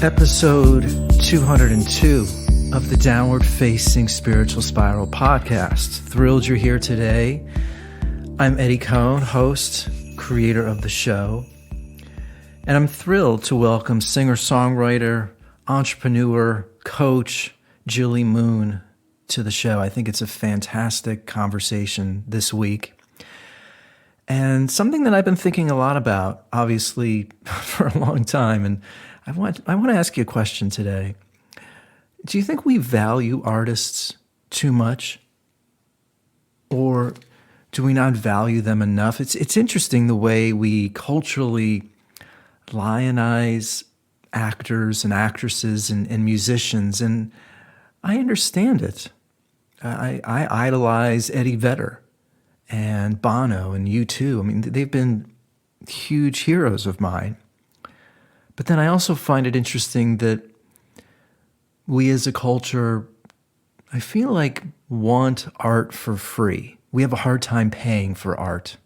Episode 202 of the Downward Facing Spiritual Spiral podcast. Thrilled you're here today. I'm Eddie Cohn, host, creator of the show, and I'm thrilled to welcome singer-songwriter, entrepreneur, coach, Gilli Moon to the show. I think it's a fantastic conversation this week. And something that I've been thinking a lot about, obviously, for a long time, and I want to ask you a question today. Do you think we value artists too much? Or do we not value them enough? It's interesting the way we culturally lionize actors and actresses and musicians, and I understand it. I idolize Eddie Vedder and Bono and U2. I mean, they've been huge heroes of mine. But then I also find it interesting that we as a culture, I feel like, want art for free. We have a hard time paying for art.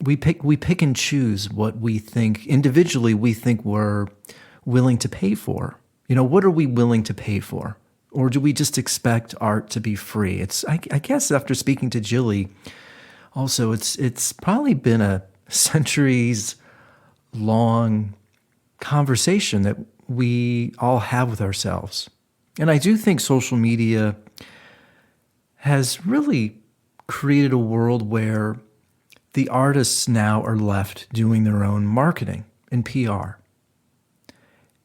We pick and choose what we think, individually, we think we're willing to pay for. You know, what are we willing to pay for? Or do we just expect art to be free? I guess after speaking to Gilli, also, it's probably been a centuries-long conversation that we all have with ourselves. And I do think social media has really created a world where the artists now are left doing their own marketing and PR.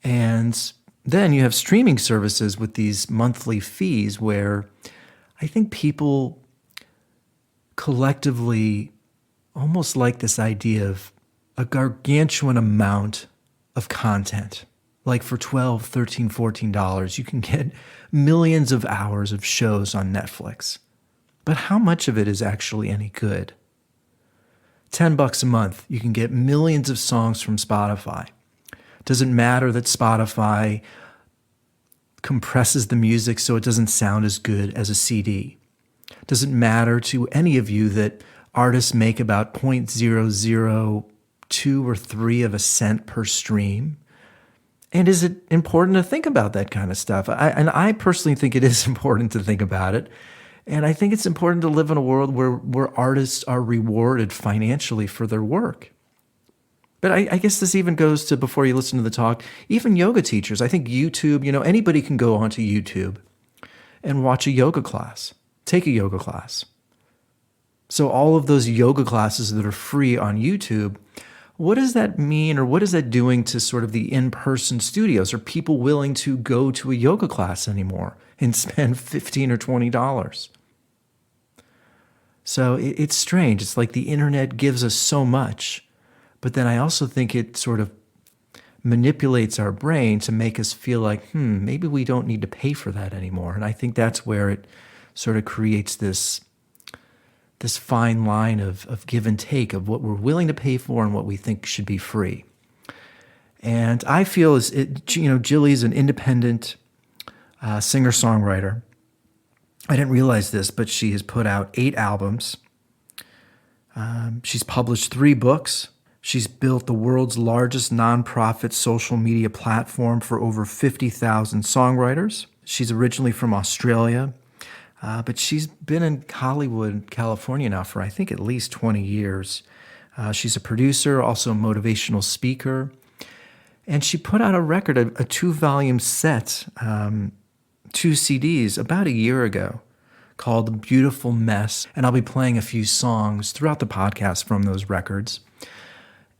And then you have streaming services with these monthly fees where I think people collectively almost like this idea of a gargantuan amount of content. Like for $12, $13, $14, you can get millions of hours of shows on Netflix. But how much of it is actually any good? $10 a month, you can get millions of songs from Spotify. Does it matter that Spotify compresses the music so it doesn't sound as good as a CD? Does it matter to any of you that artists make about 0.002 or 3 of a cent per stream? And is it important to think about that kind of stuff? I personally think it is important to think about it. And I think it's important to live in a world where artists are rewarded financially for their work. But I guess this even goes to, before you listen to the talk, even yoga teachers. I think YouTube, anybody can go onto YouTube and watch a yoga class, take a yoga class. So all of those yoga classes that are free on YouTube, what does that mean, or what is that doing to sort of the in-person studios? Are people willing to go to a yoga class anymore and spend $15 or $20? So it's strange. It's like the internet gives us so much, but then I also think it sort of manipulates our brain to make us feel like, maybe we don't need to pay for that anymore. And I think that's where it sort of creates this fine line of give and take of what we're willing to pay for and what we think should be free. And I feel Gilli's an independent singer-songwriter. I didn't realize this, but she has put out 8 albums. She's published 3 books. She's built the world's largest nonprofit social media platform for over 50,000 songwriters. She's originally from Australia. But she's been in Hollywood, California now for, I think, at least 20 years. She's a producer, also a motivational speaker. And she put out a record, a 2-volume set, 2 CDs, about a year ago, called The Beautiful Mess. And I'll be playing a few songs throughout the podcast from those records.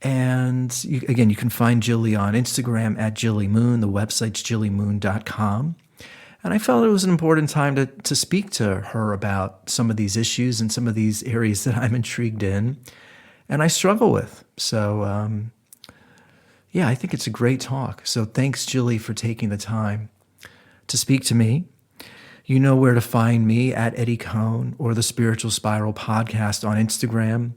And you can find Gilli on Instagram at Gilli Moon. The website's gillimoon.com. And I felt it was an important time to speak to her about some of these issues and some of these areas that I'm intrigued in and I struggle with. So, I think it's a great talk. So thanks, Gilli, for taking the time to speak to me. You know where to find me, at Eddie Cohn or the Spiritual Spiral podcast on Instagram.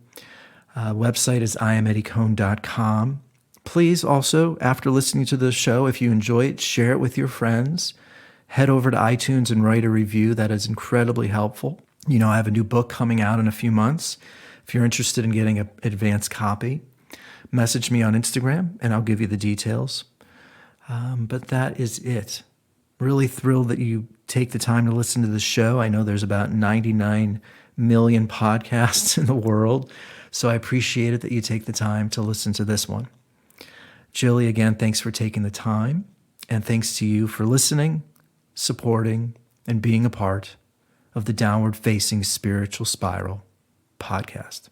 Website is iameddiecohn.com. Please also, after listening to the show, if you enjoy it, share it with your friends. Head over to iTunes and write a review. That is incredibly helpful. I have a new book coming out in a few months. If you're interested in getting an advanced copy, message me on Instagram and I'll give you the details. But that is it. Really thrilled that you take the time to listen to the show. I know there's about 99 million podcasts in the world, so I appreciate it that you take the time to listen to this one. Gilli, again, thanks for taking the time, and thanks to you for listening, supporting, and being a part of the Downward Facing Spiritual Spiral podcast.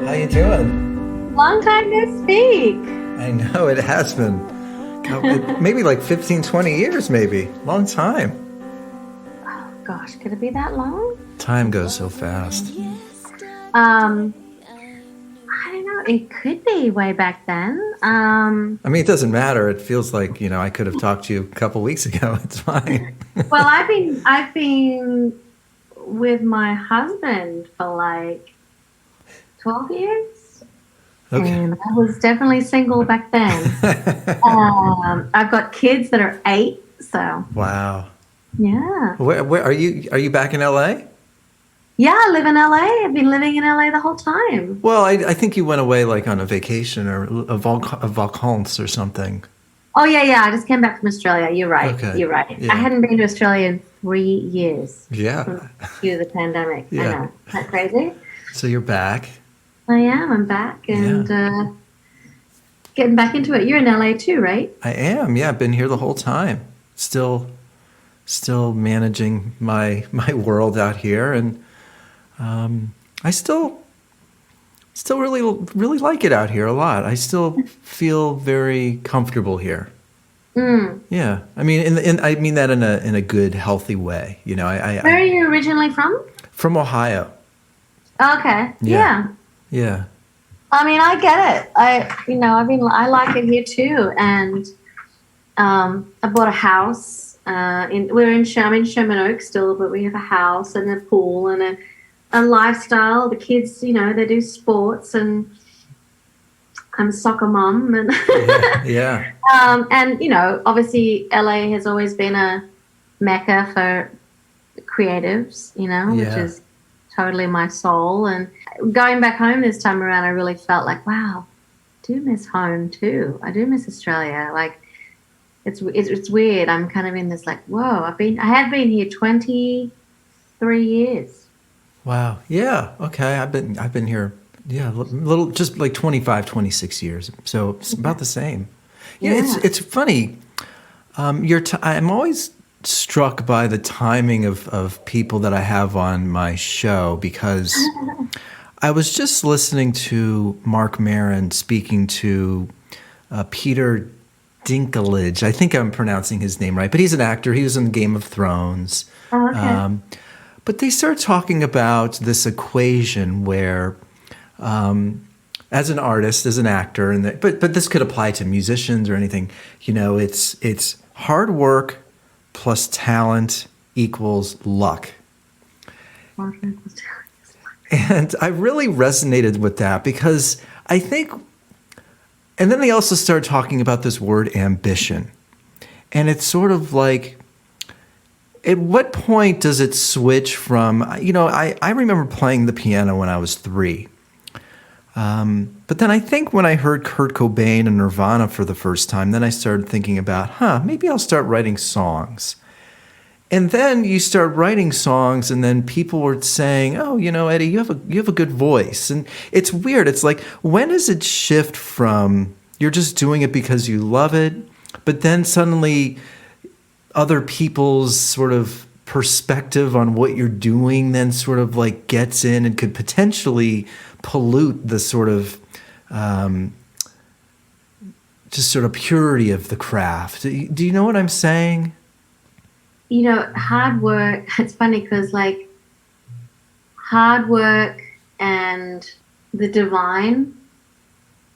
How you doing? Long time no speak. I know, it has been. Maybe like 15, 20 years, maybe. Long time. Oh gosh, could it be that long? Time goes so fast. I don't know. It could be way back then. I mean, it doesn't matter. It feels like, I could have talked to you a couple weeks ago. It's fine. Well, I've been with my husband for like 12 years. Okay. And I was definitely single back then. I've got kids that are 8, so. Wow. Yeah. Where are you? Are you back in LA? Yeah, I live in LA. I've been living in LA the whole time. Well, I think you went away like on a vacation or a vacances or something. Oh, yeah. I just came back from Australia. You're right. Okay. You're right. Yeah. I hadn't been to Australia in 3 years. Yeah. Due to the pandemic. Yeah. I know. Isn't that crazy? So you're back. I am. I'm back and getting back into it. You're in LA too, right? I am. Yeah, I've been here the whole time. Still managing my world out here, and I still really like it out here a lot. I still feel very comfortable here. Mm. Yeah, I mean, I mean that in a good, healthy way. Where are you originally from? From Ohio. Okay. Yeah. Yeah. I mean, I get it. I like it here too, and I bought a house. I'm in Sherman Oaks still, but we have a house and a pool and a lifestyle. The kids, they do sports, and I'm a soccer mom, and yeah. And obviously LA has always been a mecca for creatives, which is totally my soul. And going back home this time around, I really felt like, wow, I do miss home too. I do miss Australia. Like, it's weird. I'm kind of in this like, whoa, I have been here 23 years. Wow. Yeah. Okay. I've been here. Yeah. Little, just like 25, 26 years. So it's about the same. Yeah. It's funny. I'm always struck by the timing of people that I have on my show, because I was just listening to Mark Maron speaking to Peter Dinklage. I think I'm pronouncing his name right, but he's an actor. He was in Game of Thrones. Oh, okay. But they start talking about this equation where, as an artist, as an actor, but this could apply to musicians or anything. It's hard work plus talent equals luck. And I really resonated with that, because I think, and then they also start talking about this word ambition. And it's sort of like, at what point does it switch from, I remember playing the piano when I was 3. But then I think when I heard Kurt Cobain and Nirvana for the first time, then I started thinking about, maybe I'll start writing songs. And then you start writing songs, and then people were saying, oh, Eddie, you have a good voice. And it's weird. It's like, when does it shift from you're just doing it because you love it, but then suddenly other people's sort of perspective on what you're doing then sort of like gets in and could potentially pollute the sort of just sort of purity of the craft. Do you know what I'm saying? Hard work, it's funny because like hard work and the divine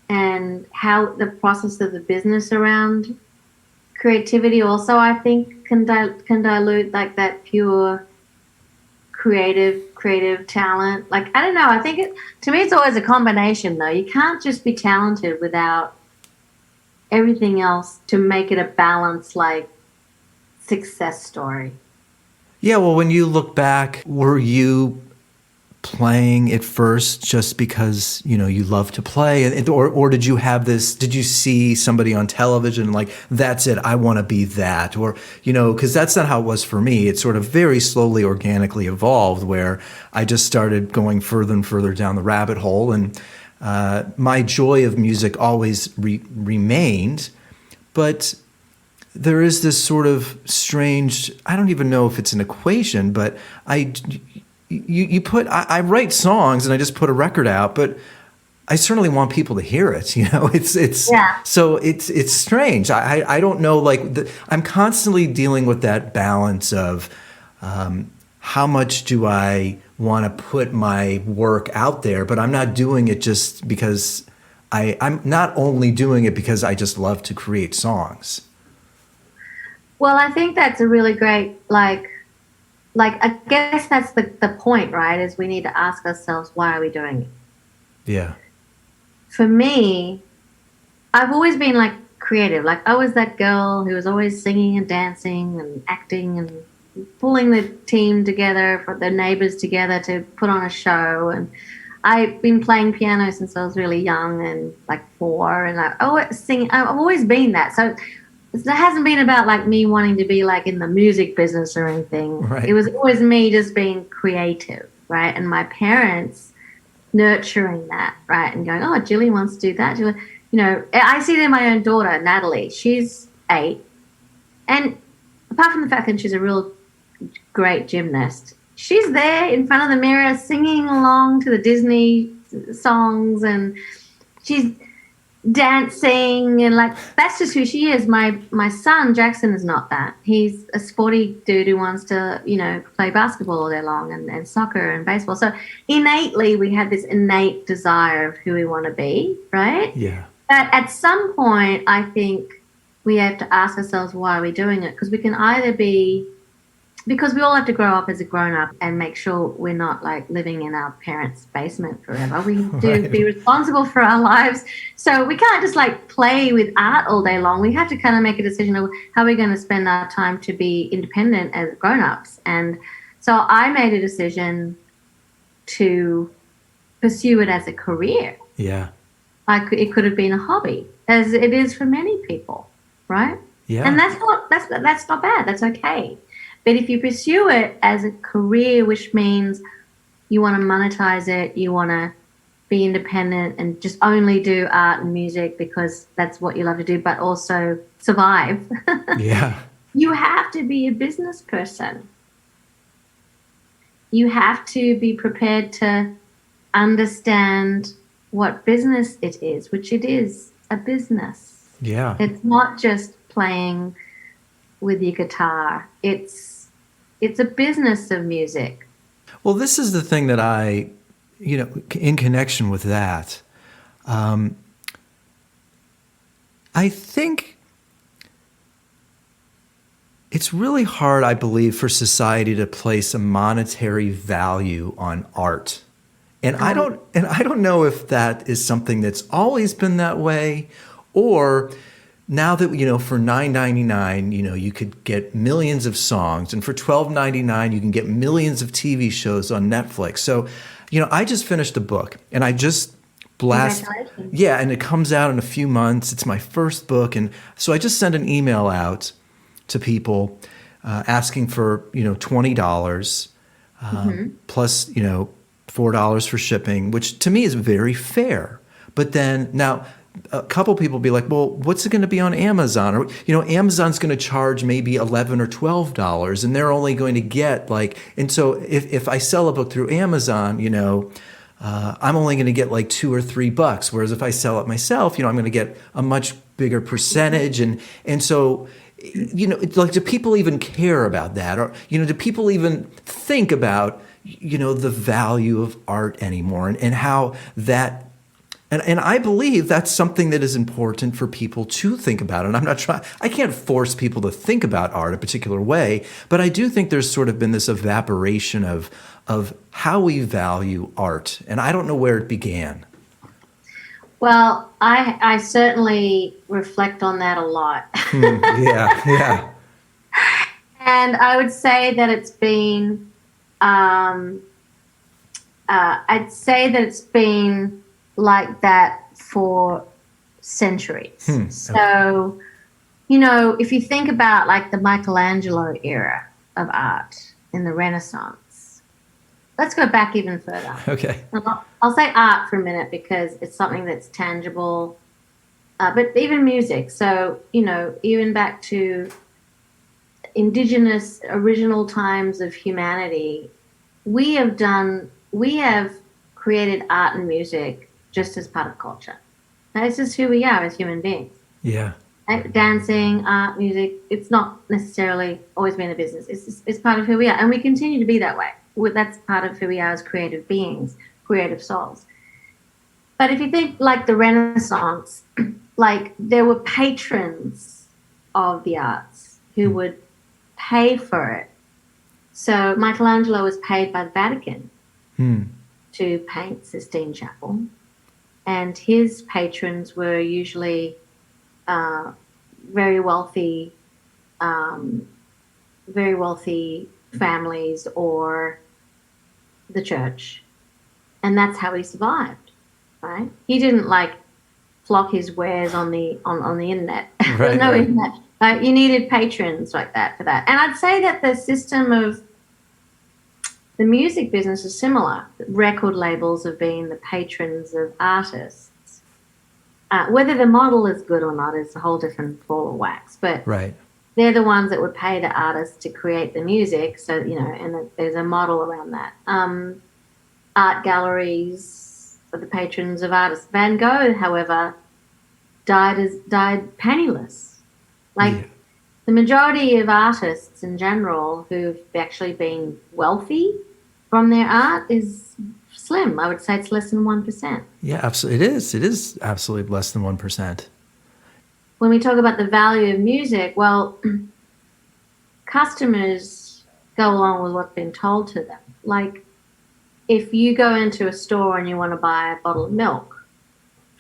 and how the process of the business around creativity also, I think, can dilute like that pure creative talent. Like, I don't know, I think to me it's always a combination though. You can't just be talented without everything else to make it a balance, like success story. Yeah, well, when you look back, were you playing at first just because, you love to play? Or did you have this, did you see somebody on television like, that's it, I want to be that? Or, because that's not how it was for me. It sort of very slowly, organically evolved where I just started going further and further down the rabbit hole. And my joy of music always remained. But there is this sort of strange, I don't even know if it's an equation, but I write songs and I just put a record out, but I certainly want people to hear it. So it's strange. I don't know, I'm constantly dealing with that balance of how much do I want to put my work out there, but I'm not doing it just because I'm not only doing it because I just love to create songs. Well, I think that's a really great, I guess that's the point, right? Is we need to ask ourselves, why are we doing it? Yeah. For me, I've always been creative. I was that girl who was always singing and dancing and acting and pulling the team together, for the neighbors together to put on a show. And I've been playing piano since I was really young and 4, and I've always been that. So it hasn't been about me wanting to be in the music business or anything. Right. It was always me just being creative, right? And my parents nurturing that, right? And going, oh, Gilli wants to do that. I see it in my own daughter, Natalie. She's 8. And apart from the fact that she's a real great gymnast, she's there in front of the mirror singing along to the Disney songs, and she's dancing, and that's just who she is. My son Jackson is not that. He's a sporty dude who wants to play basketball all day long and soccer and baseball. So innately we have this innate desire of who we want to be, right? Yeah. But at some point I think we have to ask ourselves, why are we doing it? Because we can either be, because we all have to grow up as a grown-up and make sure we're not living in our parents' basement forever. We do be responsible for our lives. So we can't just play with art all day long. We have to kind of make a decision of how we're going to spend our time to be independent as grown-ups. And so I made a decision to pursue it as a career. Yeah. It could have been a hobby, as it is for many people, right? Yeah. And that's not bad. That's okay. But if you pursue it as a career, which means you want to monetize it, you want to be independent and just only do art and music because that's what you love to do, but also survive. Yeah. You have to be a business person. You have to be prepared to understand what business it is, which it is a business. Yeah. It's not just playing with your guitar. It's a business of music. Well, this is the thing that I, in connection with that, I think it's really hard, I believe, for society to place a monetary value on art. And I don't know if that is something that's always been that way, or now that, for $9.99, you could get millions of songs, and for $12.99, you can get millions of TV shows on Netflix. So, I just finished a book, and I just yeah, and it comes out in a few months. It's my first book, and so I just sent an email out to people asking for, $20 plus, $4 for shipping, which to me is very fair. But then now, a couple people be like, well, what's it going to be on Amazon? Or, Amazon's going to charge maybe $11 or $12, and they're only going to get and so if I sell a book through Amazon, I'm only going to get $2 or $3. Whereas if I sell it myself, I'm going to get a much bigger percentage. And so, do people even care about that? Or, do people even think about, the value of art anymore, and how that, and I believe that's something that is important for people to think about. And I can't force people to think about art a particular way, but I do think there's sort of been this evaporation of how we value art. And I don't know where it began. Well, I certainly reflect on that a lot. Yeah. And I would say that it's been, um, I'd say that it's been like that for centuries. Okay. So, you know, if you think about like the Michelangelo era of art in the Renaissance, let's go back even further. Okay. I'll say art for a minute because it's something that's tangible, but even music. So, you know, even back to indigenous original times of humanity, we have created art and music just as part of culture. That's just who we are as human beings. Yeah. Dancing, art, music, it's not necessarily always been a business. It's part of who we are. And we continue to be that way. That's part of who we are as creative beings, creative souls. But if you think like the Renaissance, like there were patrons of the arts who would pay for it. So Michelangelo was paid by the Vatican to paint Sistine Chapel. And his patrons were usually very wealthy families or the church, and that's how he survived. Right? He didn't like flock his wares on the internet. Right, There's no right. internet. You needed patrons like that for that. And I'd say that the system of the music business is similar. Record labels have been the patrons of artists. Whether the model is good or not is a whole different ball of wax. But Right. they're the ones that would pay the artists to create the music. So, you know, and there's a model around that. Art galleries are the patrons of artists. Van Gogh, however, died penniless. Like Yeah. the majority of artists in general who've actually been wealthy from their art is slim. I would say it's less than 1%. Yeah, absolutely. It is. It is absolutely less than 1%. When we talk about the value of music, well, customers go along with what's been told to them. Like if you go into a store and you want to buy a bottle of milk,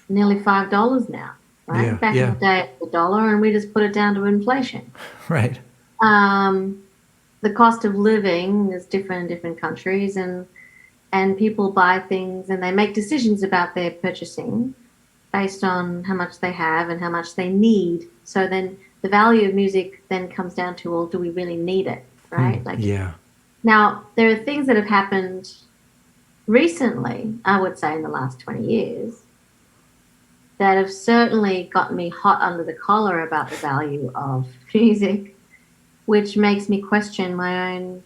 nearly $5 now, right? Yeah, Back yeah. in the day, it was $1, and we just put it down to inflation. Right. The cost of living is different in different countries, and people buy things and they make decisions about their purchasing based on how much they have and how much they need. So then the value of music then comes down to, well, do we really need it, right? Yeah. Now, there are things that have happened recently, I would say in the last 20 years, that have certainly gotten me hot under the collar about the value of music, which makes me question my own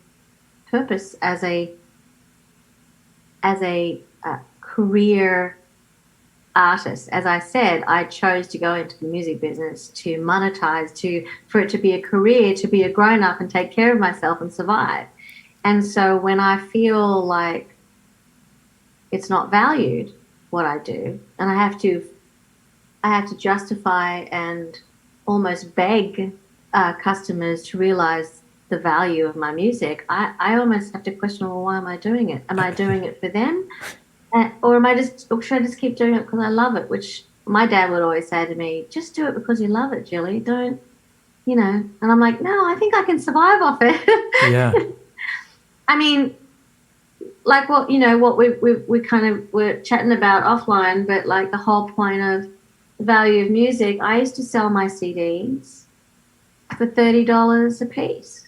purpose as a career artist. As I said, I chose to go into the music business to monetize, for it to be a career, to be a grown up and take care of myself and survive. And so when I feel like it's not valued, what I do, and I have to justify and almost beg customers to realize the value of my music, I almost have to question, well, why am I doing it? Am I doing it for them? Or should I just keep doing it because I love it? Which my dad would always say to me, just do it because you love it, Gilli. Don't, you know. And I'm like, no, I think I can survive off it. Yeah. I mean, like what we kind of were chatting about offline, but like the whole point of the value of music, I used to sell my CDs for $30 a piece.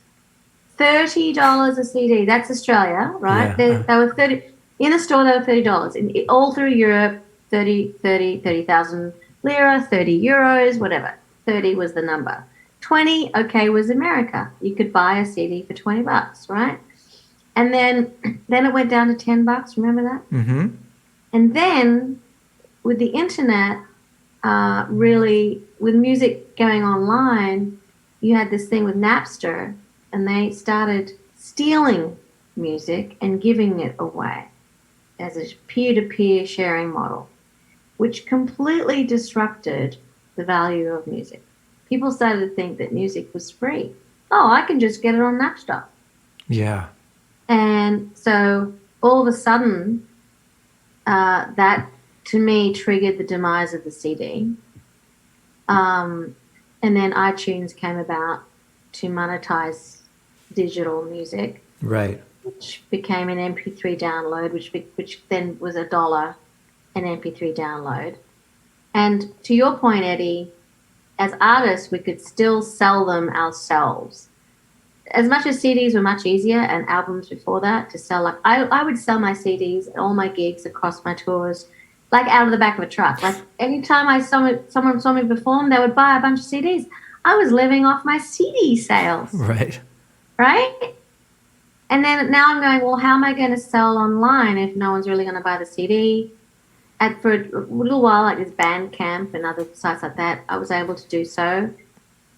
$30 a CD. That's Australia, right? Yeah. They were 30 in the store. They were $30. All through Europe, 30,000 lira, 30 euros, whatever. 30 was the number. 20, okay, was America. You could buy a CD for $20, right? And then it went down to $10. Remember that? Mm-hmm. And then with the internet, really with music going online, you had this thing with Napster, and they started stealing music and giving it away as a peer-to-peer sharing model, which completely disrupted the value of music. People started to think that music was free. Oh, I can just get it on Napster. Yeah. And so all of a sudden, that to me triggered the demise of the CD. And then iTunes came about to monetize digital music, Right. which became an MP3 download, which then was $1 an MP3 download. And to your point, Eddie, as artists, we could still sell them ourselves. As much as CDs were much easier and albums before that to sell, like I would sell my CDs at all my gigs across my tours, like out of the back of a truck. Like anytime someone saw me perform, they would buy a bunch of CDs. I was living off my CD sales. Right. Right? And then now I'm going, well, how am I going to sell online if no one's really going to buy the CD? And for a little while, like this Bandcamp and other sites like that, I was able to do so.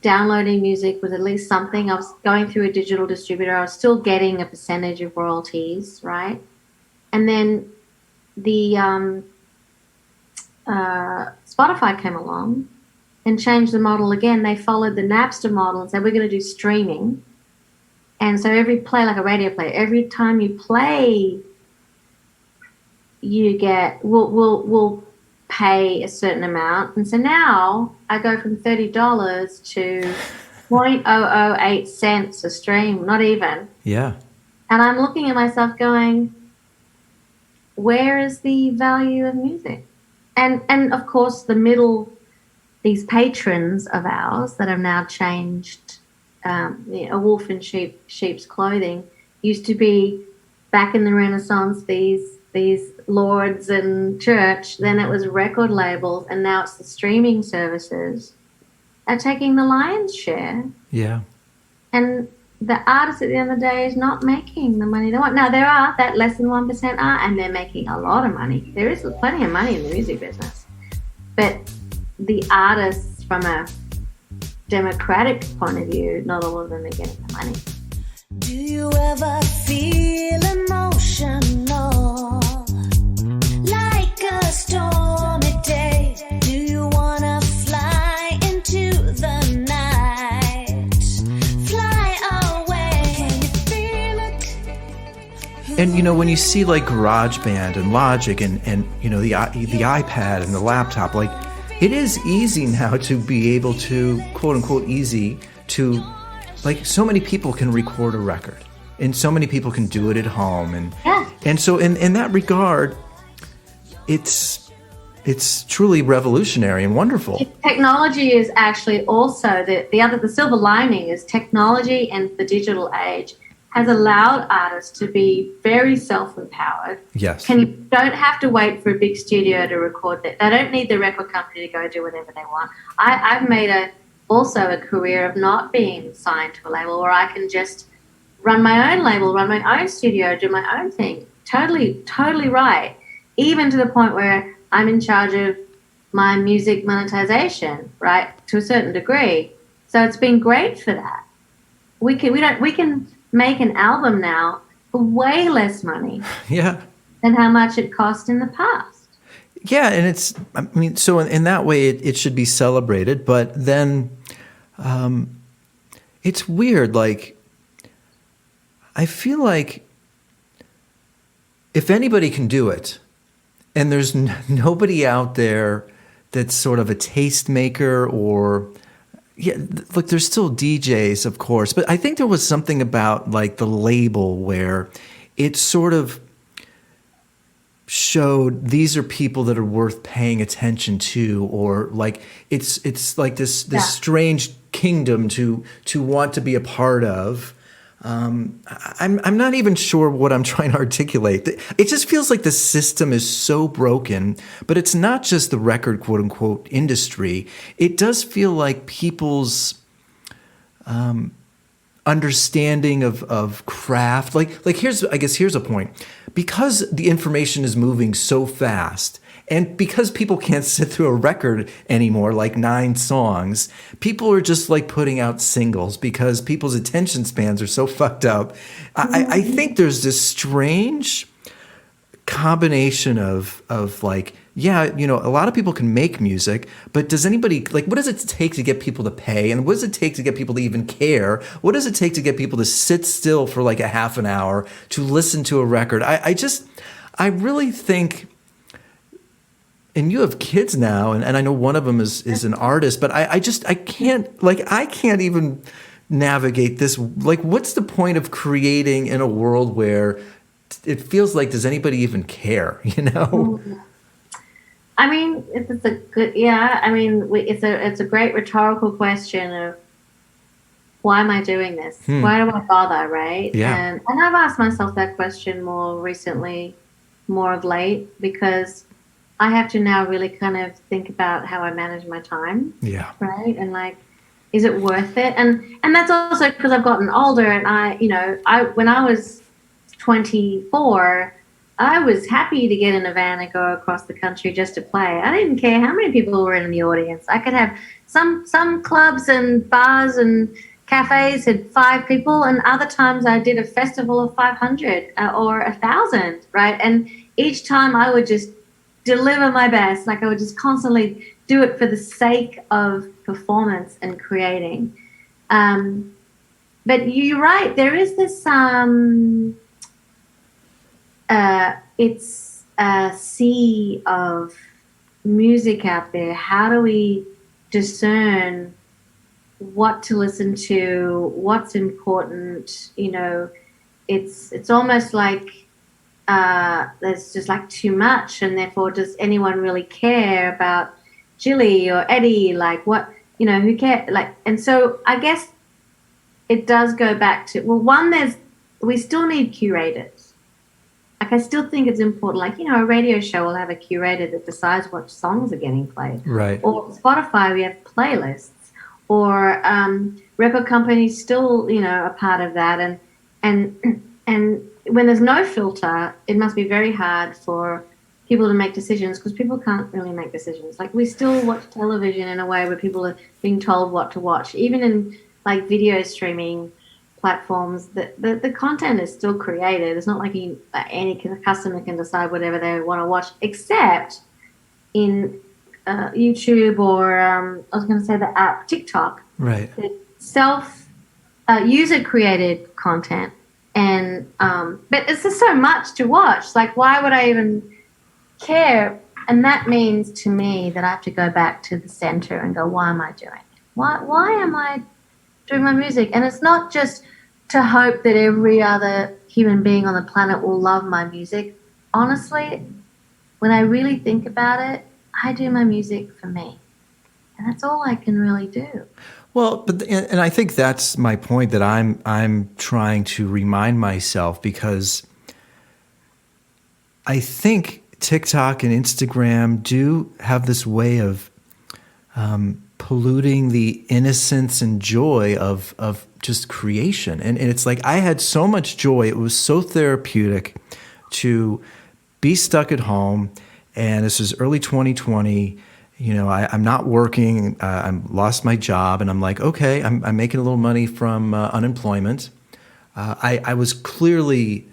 Downloading music was at least something. I was going through a digital distributor. I was still getting a percentage of royalties, right? And then the Spotify came along and changed the model again. They followed the Napster model and said, we're going to do streaming. And so every play, like a radio play, every time you play, you get, we'll pay a certain amount. And so now I go from $30 to 0.008 cents a stream, not even. Yeah. And I'm looking at myself going, where is the value of music? And of course, these patrons of ours that have now changed, a wolf in sheep's clothing, used to be back in the Renaissance, these lords and church, then it was record labels, and now it's the streaming services are taking the lion's share. Yeah. And the artist at the end of the day is not making the money they want. Now, there are that less than 1% are, and they're making a lot of money. There is plenty of money in the music business. But the artists, from a democratic point of view, not all of them are getting the money. Do you ever feel emotional? Like a stormy day? Do you wanna fly into the night? Fly away. Can you feel it? And, when you see like GarageBand and Logic and the iPad and the laptop, like it is easy now to be able to, quote unquote, easy to, like so many people can record a record and so many people can do it at home. And so in that regard, it's truly revolutionary and wonderful. Technology is actually also the silver lining is technology, and the digital age has allowed artists to be very self-empowered. Yes. Don't have to wait for a big studio to record that. They don't need the record company to go do whatever they want. I've made also a career of not being signed to a label, where I can just run my own label, run my own studio, do my own thing. Totally right. Even to the point where I'm in charge of my music monetization, right, to a certain degree. So it's been great for that. We can make an album now for way less money than how much it cost in the past. Yeah, and so in that way it should be celebrated, but then it's weird. Like, I feel like if anybody can do it, and there's nobody out there that's sort of a tastemaker or... Yeah, look, there's still DJs, of course, but I think there was something about like the label where it sort of showed these are people that are worth paying attention to, or like it's like this strange kingdom to want to be a part of. I'm not even sure what I'm trying to articulate. It just feels like the system is so broken, but it's not just the record, quote unquote, industry. It does feel like people's understanding of craft. Like here's a point. Because the information is moving so fast, and because people can't sit through a record anymore, like 9 songs, people are just like putting out singles because people's attention spans are so fucked up. I think there's this strange combination of like, a lot of people can make music, but does anybody, like, what does it take to get people to pay? And what does it take to get people to even care? What does it take to get people to sit still for like a half an hour to listen to a record? I really think... And you have kids now, and I know one of them is an artist, but I can't even navigate this? Like, what's the point of creating in a world where it feels like, does anybody even care? You know? I mean, it's a good, yeah. I mean, it's a great rhetorical question of why am I doing this? Why do I bother, right? Yeah. And I've asked myself that question more recently, more of late, because I have to now really kind of think about how I manage my time. Yeah. Right. And like, is it worth it? And that's also because I've gotten older, and when I was 24, I was happy to get in a van and go across the country just to play. I didn't care how many people were in the audience. I could have some clubs and bars and cafes had 5 people, and other times I did a festival of 500 or 1,000, right? And each time I would just deliver my best. Like I would just constantly do it for the sake of performance and creating. But you're right. There is this, it's a sea of music out there. How do we discern what to listen to, what's important? It's almost like there's just like too much, and therefore does anyone really care about Gilli or Eddie? Like what, who cares? Like, and so I guess it does go back to, well, one, we still need curators. Like I still think it's important, like, a radio show will have a curator that decides what songs are getting played. Right. Or Spotify, we have playlists. Or record companies still, a part of that. And when there's no filter, it must be very hard for people to make decisions, because people can't really make decisions. Like we still watch television in a way where people are being told what to watch. Even in like video streaming platforms, the content is still created. It's not like any customer can decide whatever they want to watch, except in YouTube or I was going to say the app TikTok. Right. Self user created content, and but it's just so much to watch. Like, why would I even care? And that means to me that I have to go back to the center and go, why am I doing it? Why am I doing my music? And it's not just to hope that every other human being on the planet will love my music. Honestly, when I really think about it, I do my music for me, and that's all I can really do. Well, and I think that's my point, that I'm trying to remind myself, because I think TikTok and Instagram do have this way of polluting the innocence and joy of just creation. And it's like I had so much joy. It was so therapeutic to be stuck at home. And this is early 2020. I'm not working. I lost my job, and I'm like, okay, I'm making a little money from unemployment. I was clearly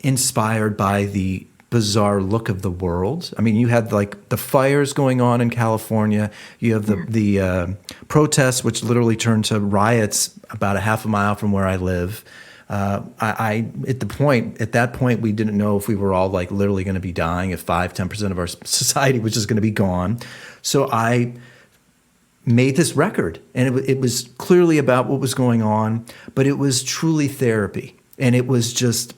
inspired by the bizarre look of the world. I mean, you had like the fires going on in California. You have the protests, which literally turned to riots about a half a mile from where I live. At that point, we didn't know if we were all like literally going to be dying, if 5-10% of our society was just going to be gone. So I made this record, and it was clearly about what was going on, but it was truly therapy. And it was just,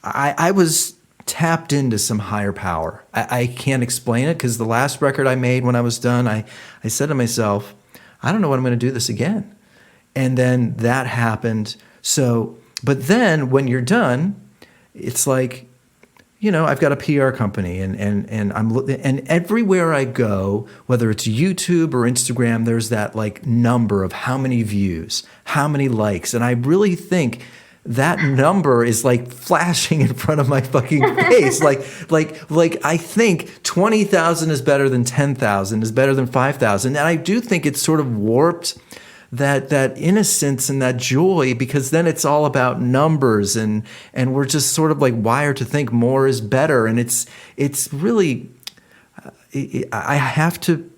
I was tapped into some higher power. I can't explain it, because the last record I made, when I was done, I said to myself, I don't know when I'm going to do this again. And then that happened. So, but then when you're done, it's like, I've got a PR company, and everywhere I go, whether it's YouTube or Instagram, there's that like number of how many views, how many likes. And I really think that number is like flashing in front of my fucking face. like I think 20,000 is better than 10,000, is better than 5,000. And I do think it's sort of warped that innocence and that joy, because then it's all about numbers, and we're just sort of like wired to think more is better. And it's really, I have to,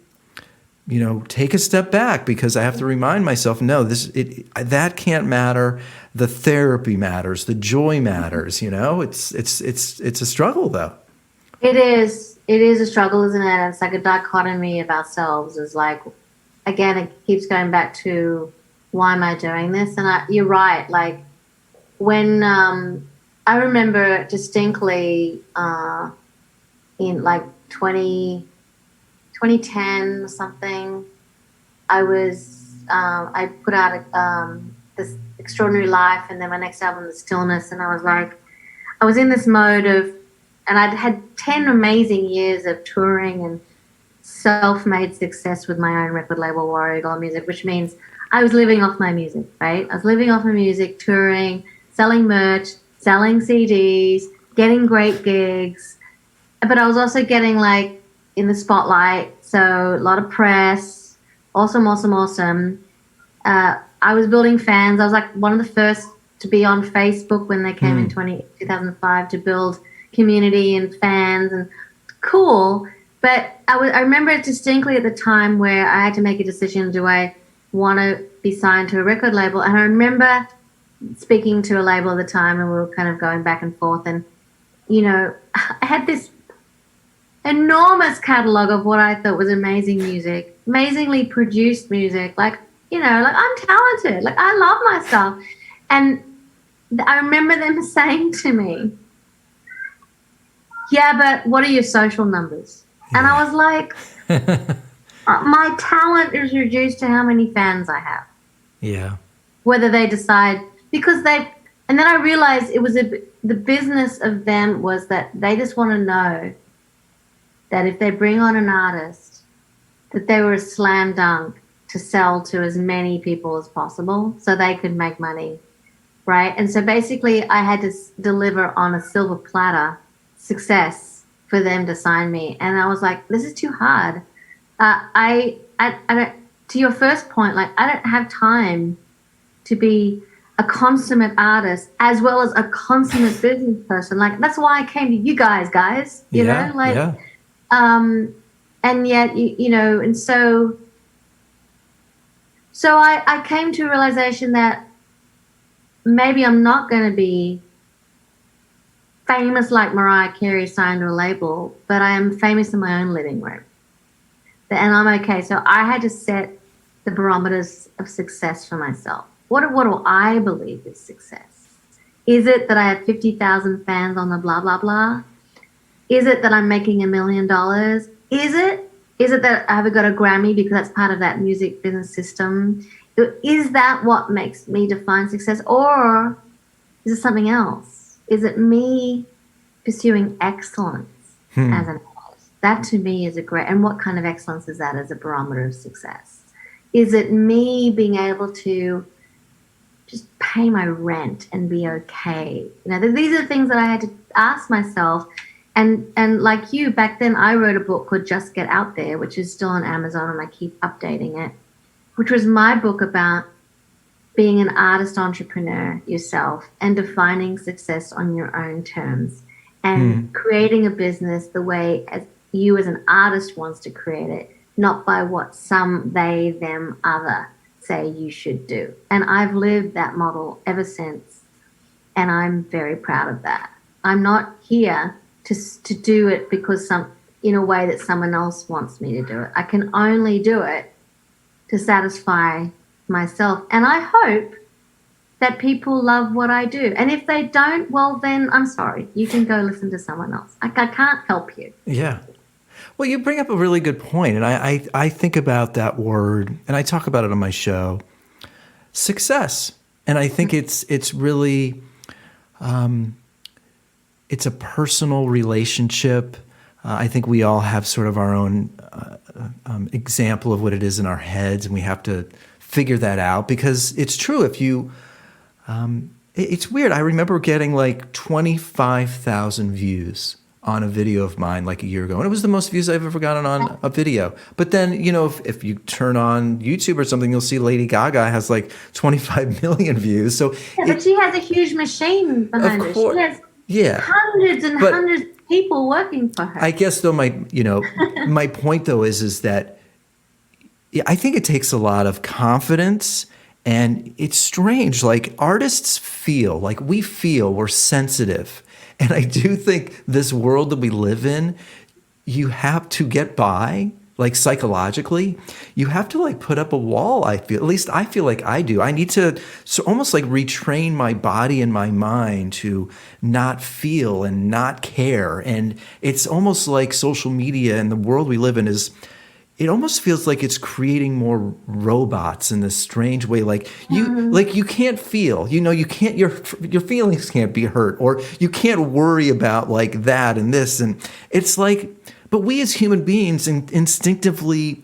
take a step back, because I have to remind myself, no, that can't matter. The therapy matters. The joy matters. It's a struggle though. It is a struggle, isn't it? It's like a dichotomy of ourselves. Is like, again, it keeps going back to why am I doing this? And you're right. Like when I remember distinctly in like 2010 or something, I put out this Extraordinary Life, and then my next album, The Stillness, and I was like, I was in this mode of, and I'd had 10 amazing years of touring and self-made success with my own record label, Warrior Gold Music, which means I was living off my music, right? I was living off my music, touring, selling merch, selling CDs, getting great gigs, but I was also getting like in the spotlight, so a lot of press, awesome. I was building fans. I was like one of the first to be on Facebook when they came in 2005 to build community and fans, and cool. But I remember it distinctly at the time where I had to make a decision. Do I want to be signed to a record label? And I remember speaking to a label at the time, and we were kind of going back and forth. And, you know, I had this enormous catalog of what I thought was amazing music, amazingly produced music. Like, you know, like I'm talented. Like I love my stuff. And I remember them saying to me, yeah, but what are your social numbers? Yeah. And I was like, my talent is reduced to how many fans I have. Yeah. Whether they decide, because and then I realized it was the business of them was that they just want to know that if they bring on an artist, that they were a slam dunk to sell to as many people as possible so they could make money, right? And so basically I had to deliver on a silver platter success for them to sign me. And I was like, this is too hard. I don't, to your first point, like I don't have time to be a consummate artist as well as a consummate business person. Like that's why I came to you guys, you know, like, and yet, you know, and so I came to a realization that maybe I'm not going to be famous like Mariah Carey signed to a label, but I am famous in my own living room. And I'm okay. So I had to set the barometers of success for myself. What do I believe is success? Is it that I have 50,000 fans on the blah, blah, blah? Is it that I'm making $1 million? Is it that I have got a Grammy because that's part of that music business system? Is that what makes me define success? Or is it something else? Is it me pursuing excellence as an artist? That to me is and what kind of excellence is that as a barometer of success? Is it me being able to just pay my rent and be okay? You know, these are the things that I had to ask myself. And like you, back then I wrote a book called Just Get Out There, which is still on Amazon and I keep updating it, which was my book about being an artist entrepreneur yourself and defining success on your own terms and creating a business the way as you as an artist wants to create it, not by what some they, them, other say you should do. And I've lived that model ever since, and I'm very proud of that. I'm not here to do it because in a way that someone else wants me to do it. I can only do it to satisfy myself. And I hope that people love what I do. And if they don't, well, then I'm sorry. You can go listen to someone else. I can't help you. Yeah. Well, you bring up a really good point. And I think about that word, and I talk about it on my show, success. And I think it's really... it's a personal relationship. I think we all have sort of our own example of what it is in our heads, and we have to figure that out because it's true. If you, it's weird. I remember getting like 25,000 views on a video of mine like a year ago, and it was the most views I've ever gotten on a video. But then, you know, if you turn on YouTube or something, you'll see Lady Gaga has like 25 million views. So but she has a huge machine behind her. She has hundreds and hundreds of people working for her. I guess though my point though is that I think it takes a lot of confidence, and it's strange. Like artists feel like we're sensitive. And I do think this world that we live in, you have to get by. like psychologically, you have to like put up a wall. I feel, at least I feel like I do. I need to almost like retrain my body and my mind to not feel and not care. And it's almost like social media and the world we live in is, it almost feels like it's creating more robots in this strange way. Like you can't feel, you can't, your feelings can't be hurt, or you can't worry about like that and this. And it's like, but we as human beings instinctively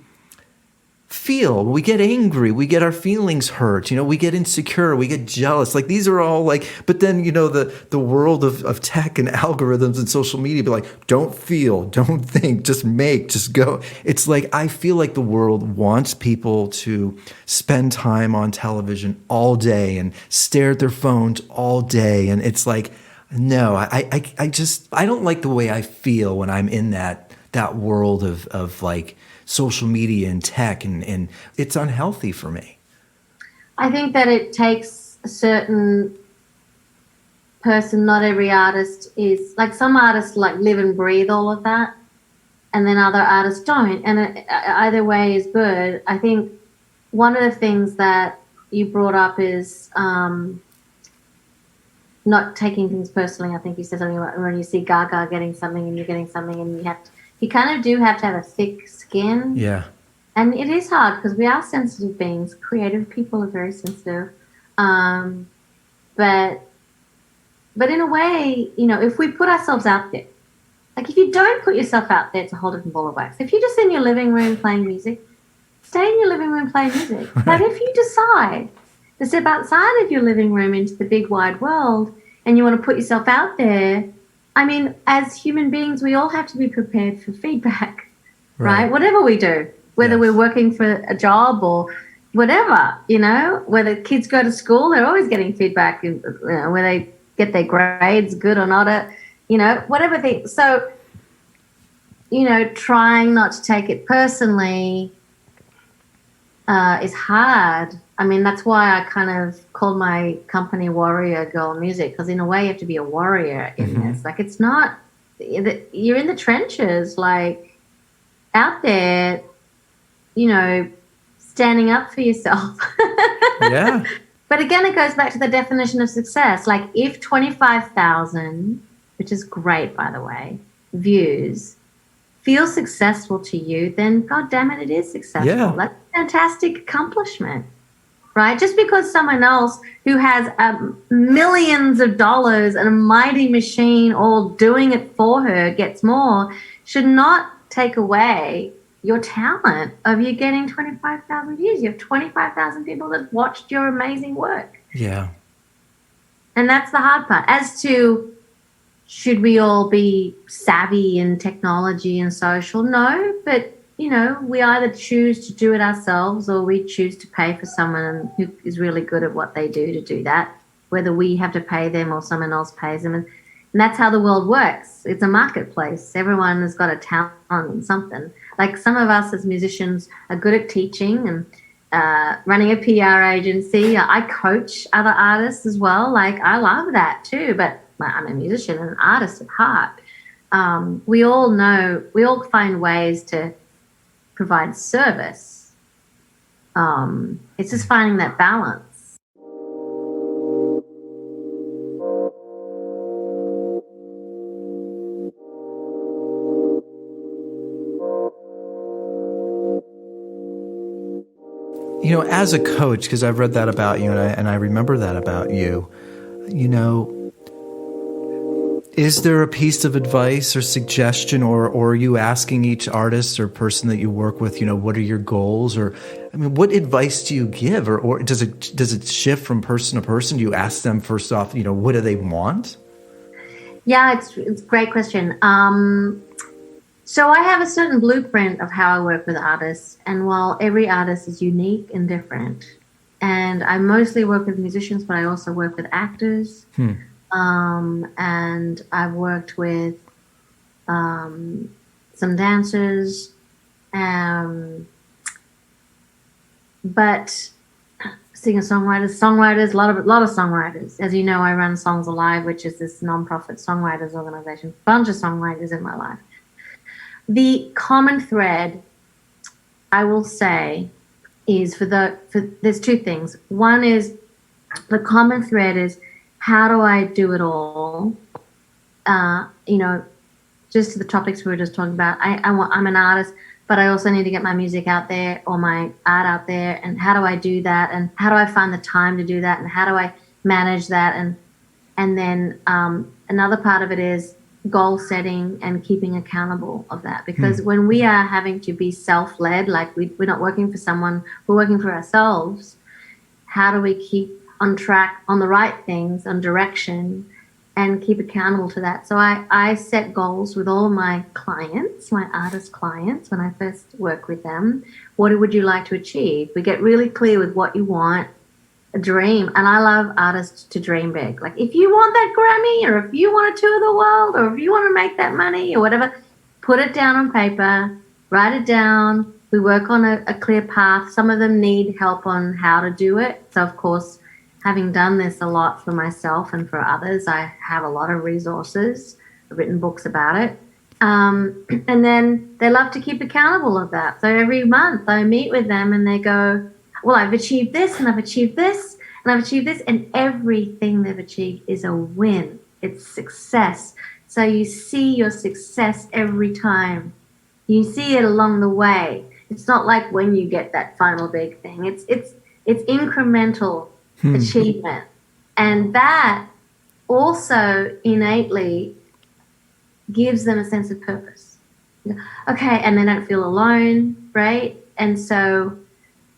feel, we get angry, we get our feelings hurt, we get insecure, we get jealous. Like these are all like, but then, the world of tech and algorithms and social media be like, don't feel, don't think, just make, just go. It's like, I feel like the world wants people to spend time on television all day and stare at their phones all day. And it's like, no, I don't like the way I feel when I'm in that world of like social media and tech, and it's unhealthy for me. I think that it takes a certain person. Not every artist is like, some artists like live and breathe all of that, and then other artists don't, and either way is good. I think one of the things that you brought up is not taking things personally. I think you said something about when you see Gaga getting something and you're getting something, and you kind of do have to have a thick skin. Yeah. And it is hard because we are sensitive beings. Creative people are very sensitive. But in a way, if we put ourselves out there, like if you don't put yourself out there, it's a whole different ball of wax. If you're just in your living room playing music, stay in your living room playing music. Right. But if you decide to step outside of your living room into the big wide world and you want to put yourself out there, I mean, as human beings, we all have to be prepared for feedback, right? Whatever we do, whether we're working for a job or whatever, whether kids go to school, they're always getting feedback, whether they get their grades good or not, whatever they. So, trying not to take it personally is hard. I mean, that's why I kind of called my company Warrior Girl Music, because in a way you have to be a warrior in this. Like, it's not, you're in the trenches, like out there, standing up for yourself. Yeah. But again, it goes back to the definition of success. Like, if 25,000, which is great, by the way, views feel successful to you, then God damn it is successful. Yeah. That's a fantastic accomplishment. Right? Just because someone else who has millions of dollars and a mighty machine all doing it for her gets more should not take away your talent of you getting 25,000 views. You have 25,000 people that watched your amazing work. Yeah. And that's the hard part. As to, should we all be savvy in technology and social? No, but we either choose to do it ourselves or we choose to pay for someone who is really good at what they do to do that, whether we have to pay them or someone else pays them. And that's how the world works. It's a marketplace. Everyone has got a talent in something. Like, some of us as musicians are good at teaching and running a PR agency. I coach other artists as well. Like, I love that too, but I'm a musician and an artist at heart. We all find ways to provide service. It's just finding that balance. As a coach, because I've read that about you and I remember that about you, is there a piece of advice or suggestion, or are you asking each artist or person that you work with, what are your goals? Or, I mean, what advice do you give? Or does it shift from person to person? Do you ask them first off, what do they want? Yeah, it's a great question. So I have a certain blueprint of how I work with artists. And while every artist is unique and different, and I mostly work with musicians, but I also work with actors. And I've worked with some dancers, but songwriters, a lot of songwriters. As you know, I run Songs Alive, which is this nonprofit songwriters organization. Bunch of songwriters in my life. The common thread I will say is there's two things. One is the common thread is how do I do it all? Just to the topics we were just talking about. I'm an artist, but I also need to get my music out there or my art out there. And how do I do that? And how do I find the time to do that? And how do I manage that? And then another part of it is goal setting and keeping accountable of that. Because when we are having to be self-led, like we're not working for someone, we're working for ourselves, how do we keep on track on the right things, on direction, and keep accountable to that? So I set goals with all of my clients, my artist clients, when I first work with them. What would you like to achieve? We get really clear with what you want, a dream. And I love artists to dream big. Like if you want that Grammy, or if you want to tour the world, or if you want to make that money or whatever, put it down on paper, write it down. We work on a clear path. Some of them need help on how to do it. So of course, having done this a lot for myself and for others, I have a lot of resources. I've written books about it. And then they love to keep accountable of that. So every month I meet with them and they go, well, I've achieved this and I've achieved this and I've achieved this. And everything they've achieved is a win. It's success. So you see your success every time. You see it along the way. It's not like when you get that final big thing. It's incremental achievement. And that also innately gives them a sense of purpose. Okay, and they don't feel alone, right? And so,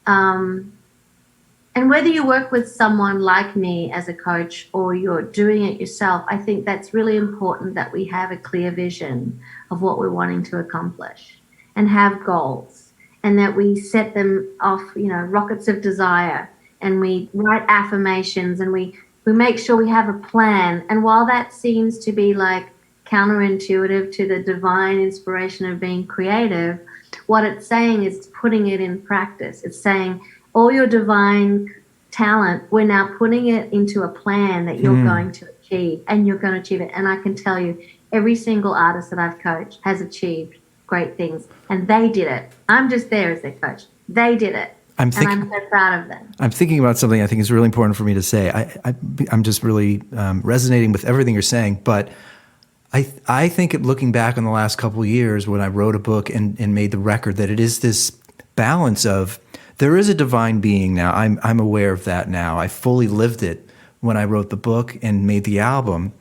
and whether you work with someone like me as a coach or you're doing it yourself, I think that's really important that we have a clear vision of what we're wanting to accomplish and have goals, and that we set them off, rockets of desire, and we write affirmations, and we make sure we have a plan. And while that seems to be like counterintuitive to the divine inspiration of being creative, what it's saying is putting it in practice. It's saying all your divine talent, we're now putting it into a plan that you're going to achieve, and you're going to achieve it. And I can tell you, every single artist that I've coached has achieved great things, and they did it. I'm just there as their coach. They did it. And I'm so proud of them. I'm thinking about something I think is really important for me to say. I'm just really resonating with everything you're saying. But I think looking back on the last couple of years when I wrote a book and made the record, that it is this balance of there is a divine being now. I'm aware of that now. I fully lived it when I wrote the book and made the album.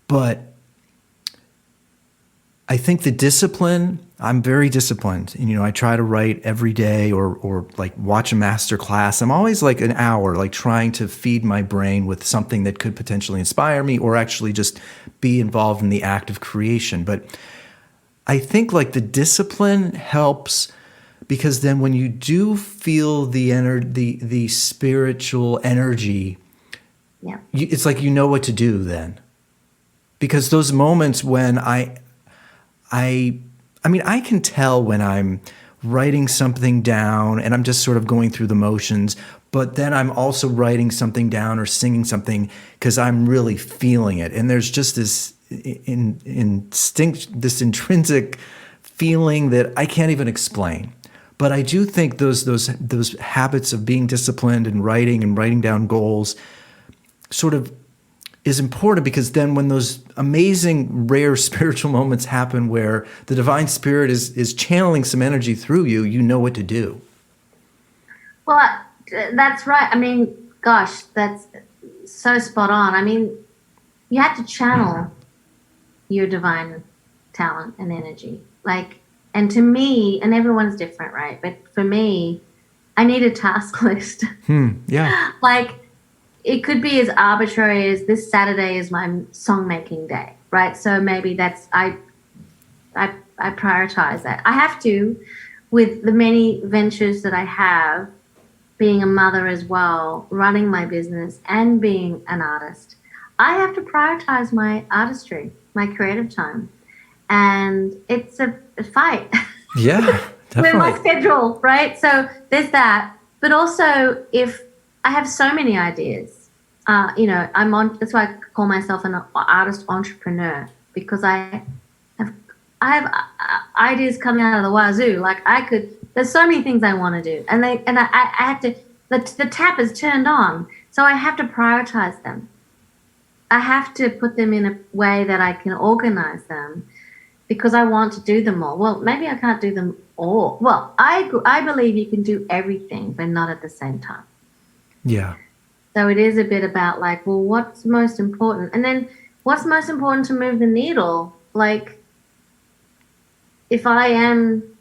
But I think the discipline, I'm very disciplined. And, I try to write every day or like watch a master class. I'm always like an hour, like trying to feed my brain with something that could potentially inspire me or actually just be involved in the act of creation. But I think like the discipline helps, because then when you do feel the spiritual energy, it's like you know what to do then. Because those moments when I can tell when I'm writing something down and I'm just sort of going through the motions, but then I'm also writing something down or singing something because I'm really feeling it. And there's just this instinct, this intrinsic feeling that I can't even explain. But I do think those habits of being disciplined and writing down goals sort of is important, because then when those amazing, rare spiritual moments happen where the divine spirit is channeling some energy through you, you know what to do. Well, that's right. I mean, gosh, that's so spot on. I mean, you have to channel your divine talent and energy. And to me, and everyone's different, right? But for me, I need a task list. Yeah. It could be as arbitrary as this Saturday is my song making day, right? So maybe I prioritize that. I have to, with the many ventures that I have, being a mother as well, running my business and being an artist, I have to prioritize my artistry, my creative time. And it's a fight. Yeah, definitely. With my schedule, right? So there's that. But also, if I have so many ideas, that's why I call myself an artist entrepreneur, because I have ideas coming out of the wazoo. Like I could There's so many things I want to do, and I have to. The tap is turned on, so I have to prioritize them. I have to put them in a way that I can organize them because I want to do them all. Well, maybe I can't do them all. Well, I believe you can do everything, but not at the same time. Yeah. So it is a bit about like, well, what's most important? And then what's most important to move the needle? Like, if I am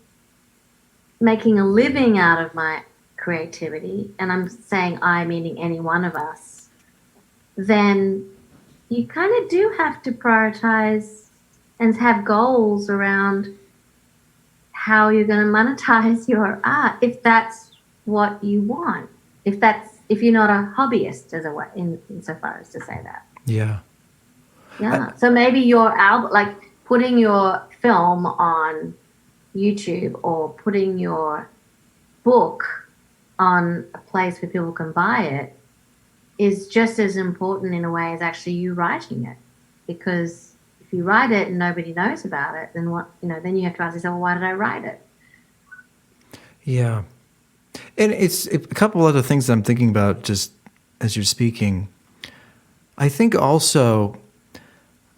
making a living out of my creativity, and I'm saying I meaning any one of us, then you kind of do have to prioritize and have goals around how you're going to monetize your art if that's what you want. If you're not a hobbyist, as a way, insofar as to say that. Yeah. Yeah. So maybe your album, like putting your film on YouTube or putting your book on a place where people can buy it, is just as important in a way as actually you writing it. Because if you write it and nobody knows about it, then then you have to ask yourself, well, why did I write it? Yeah. And it's a couple other things I'm thinking about just as you're speaking. I think also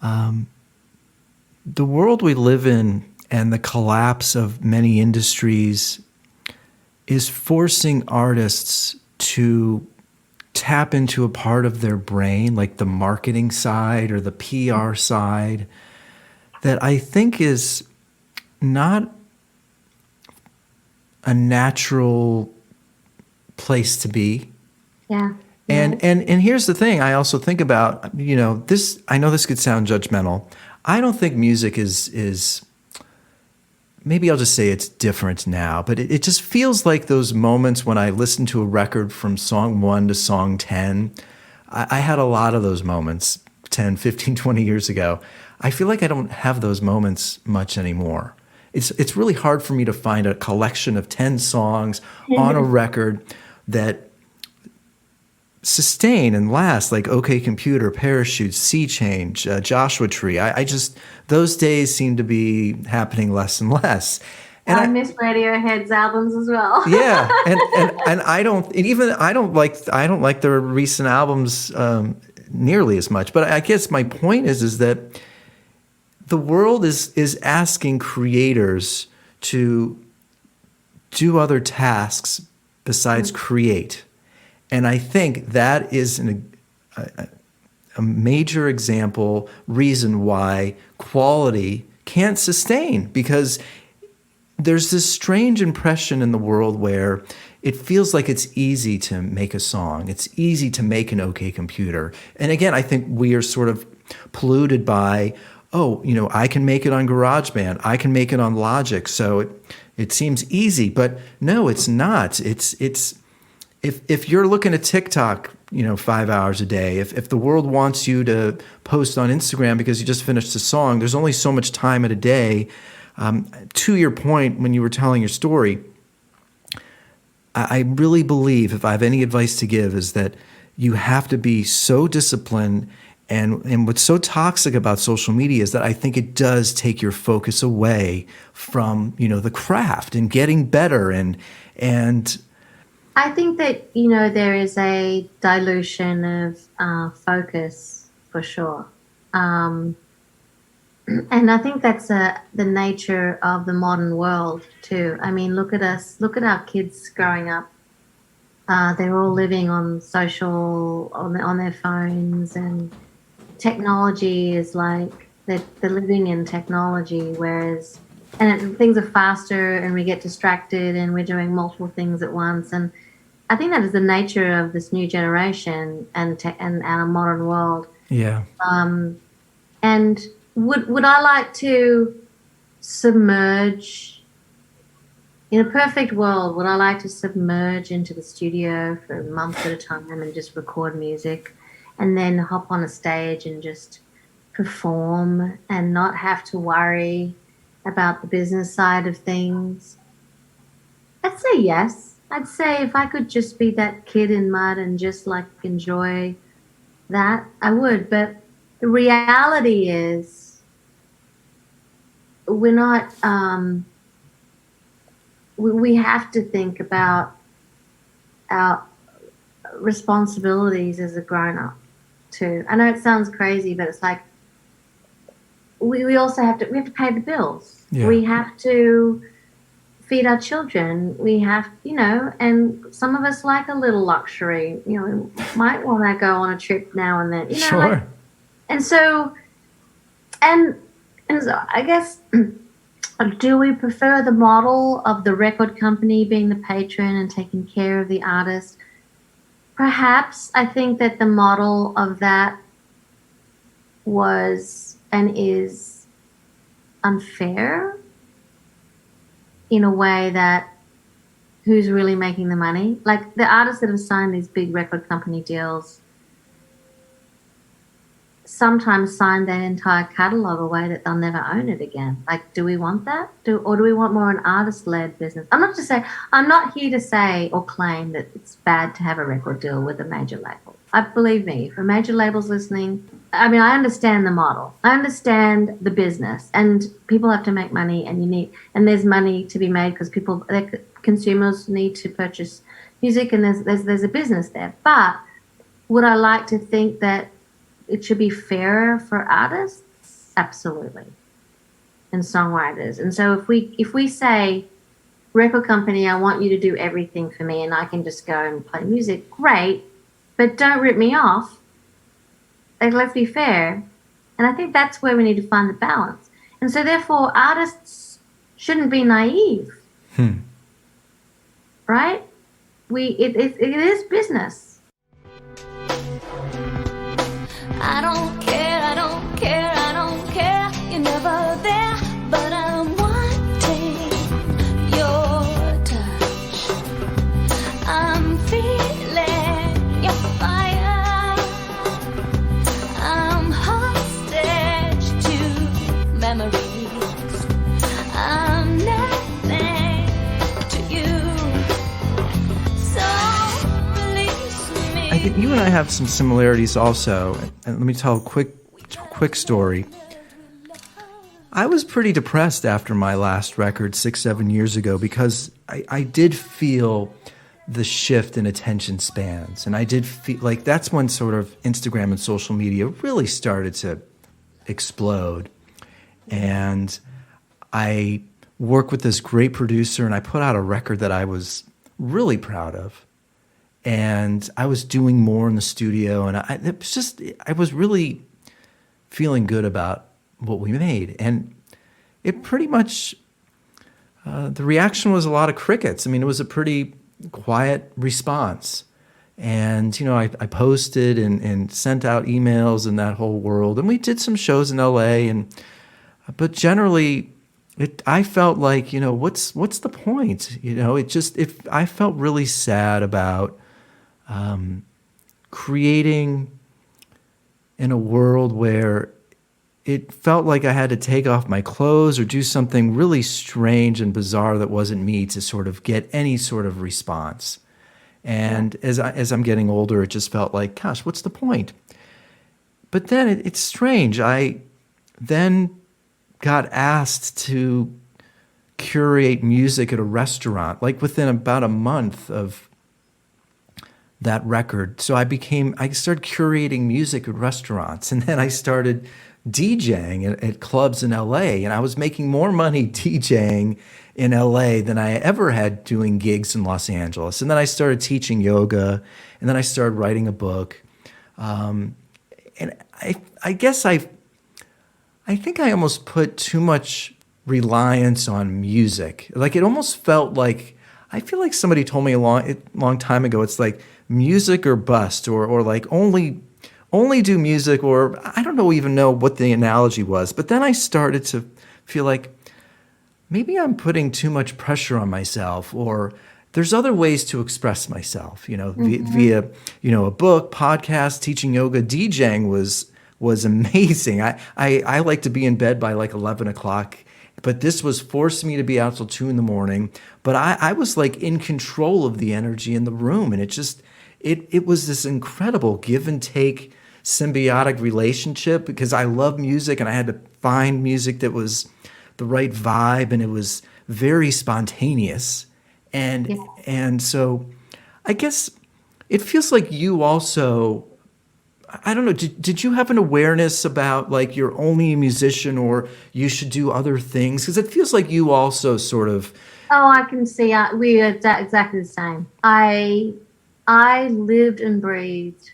the world we live in and the collapse of many industries is forcing artists to tap into a part of their brain, like the marketing side or the PR side, that I think is not a natural place to be. Yeah. And here's the thing I also think about, this, I know this could sound judgmental. I don't think music is maybe I'll just say it's different now, but it just feels like those moments when I listen to a record from song 1 to song 10. I had a lot of those moments 10, 15, 20 years ago. I feel like I don't have those moments much anymore. It's really hard for me to find a collection of 10 songs on a record that sustain and last, like OK Computer, Parachutes, Sea Change, Joshua Tree. I just, those days seem to be happening less and less. And I miss Radiohead's albums as well. Yeah, and I don't like their recent albums nearly as much. But I guess my point is that the world is asking creators to do other tasks besides create. And I think that is a major reason why quality can't sustain, because there's this strange impression in the world where it feels like it's easy to make a song. It's easy to make an OK Computer. And again, I think we are sort of polluted by, I can make it on GarageBand. I can make it on Logic. So it seems easy, but no, it's not. If you're looking at TikTok, 5 hours a day, if the world wants you to post on Instagram because you just finished a song, there's only so much time in a day. To your point, when you were telling your story, I really believe, if I have any advice to give, is that you have to be so disciplined. And what's so toxic about social media is that I think it does take your focus away from, the craft and getting better and I think that, there is a dilution of focus for sure. And I think that's the nature of the modern world too. I mean, look at us, look at our kids growing up. They're all living on their phones, and technology is like they're living in technology, whereas things are faster and we get distracted and we're doing multiple things at once. And I think that is the nature of this new generation and our modern world. Yeah. And would I like to submerge, in a perfect world, would I like to submerge into the studio for months at a time and just record music and then hop on a stage and just perform and not have to worry about the business side of things? I'd say yes. I'd say if I could just be that kid in mud and just like enjoy that, I would. But the reality is we're not we have to think about our responsibilities as a grown-up too. I know it sounds crazy, but it's like we also have to pay the bills. Yeah. We have to feed our children. We have, and some of us like a little luxury. We might want to go on a trip now and then. Sure. And so I guess, do we prefer the model of the record company being the patron and taking care of the artist? Perhaps. I think that the model of that was and is unfair in a way that who's really making the money? Like the artists that have signed these big record company deals sometimes sign their entire catalog away that they'll never own it again. Like, do we want that? Or do we want more an artist-led business? I'm not here to say or claim that it's bad to have a record deal with a major label. Believe me, if a major label's listening, I understand the model. I understand the business, and people have to make money, and there's money to be made because consumers need to purchase music, and there's a business there. But would I like to think that it should be fairer for artists? Absolutely. And songwriters. And so if we say, record company, I want you to do everything for me and I can just go and play music, great, but don't rip me off. Like, let's be fair. And I think that's where we need to find the balance. And so therefore artists shouldn't be naive. Right? It is business. I don't care, I don't care, I don't care. You're never there, but I'm wanting your touch. I'm feeling your fire. I'm hostage to memories. I'm nothing to you. So release me. I think you and I have some similarities also. And let me tell a quick story. I was pretty depressed after my last record 6-7 years ago because I did feel the shift in attention spans. And I did feel like that's when sort of Instagram and social media really started to explode. And I worked with this great producer and I put out a record that I was really proud of. And I was doing more in the studio, and I was really feeling good about what we made. And it pretty much, the reaction was a lot of crickets. I mean, it was a pretty quiet response. And, I posted and sent out emails in that whole world. And we did some shows in LA, but generally, I felt like, what's the point? I felt really sad about creating in a world where it felt like I had to take off my clothes or do something really strange and bizarre that wasn't me to sort of get any sort of response. And as I'm getting older, it just felt like, gosh, what's the point? But then it's strange. I then got asked to curate music at a restaurant, like within about a month of that record. So I started curating music at restaurants, and then I started DJing at clubs in LA, and I was making more money DJing in LA than I ever had doing gigs in Los Angeles. And then I started teaching yoga, and then I started writing a book. And I guess I think I almost put too much reliance on music. Like it almost felt like, I feel like somebody told me a long time ago, it's like music or bust, or like only do music, or I don't even know what the analogy was. But then I started to feel like maybe I'm putting too much pressure on myself, or there's other ways to express myself, via a book, podcast, teaching yoga. DJing was amazing. I like to be in bed by like 11 o'clock, but this was forcing me to be out till 2 a.m. But I was like in control of the energy in the room, and it was this incredible give and take symbiotic relationship, because I love music and I had to find music that was the right vibe, and it was very spontaneous. And Yeah. and so I guess it feels like you also, I don't know, did you have an awareness about like you're only a musician or you should do other things? Because it feels like you also sort of, Oh, I can see we are exactly the same. I lived and breathed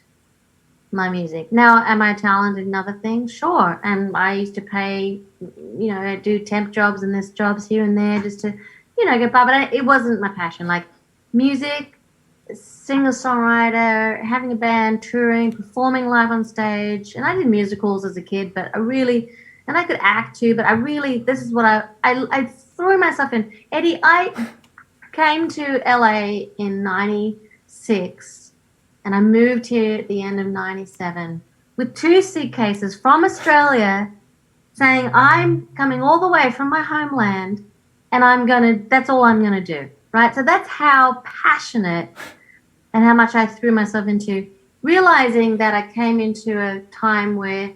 my music. Now, am I talented in other things? Sure. And I used to pay, do temp jobs and this jobs here and there just to, get by. But it wasn't my passion. Like music, singer songwriter, having a band, touring, performing live on stage. And I did musicals as a kid, but and I could act too. But this is what I threw myself in. Eddie, I came to LA in '96 and I moved here at the end of '97 with 2 suitcases from Australia saying, I'm coming all the way from my homeland and that's all I'm going to do. Right. So that's how passionate and how much I threw myself into, realizing that I came into a time where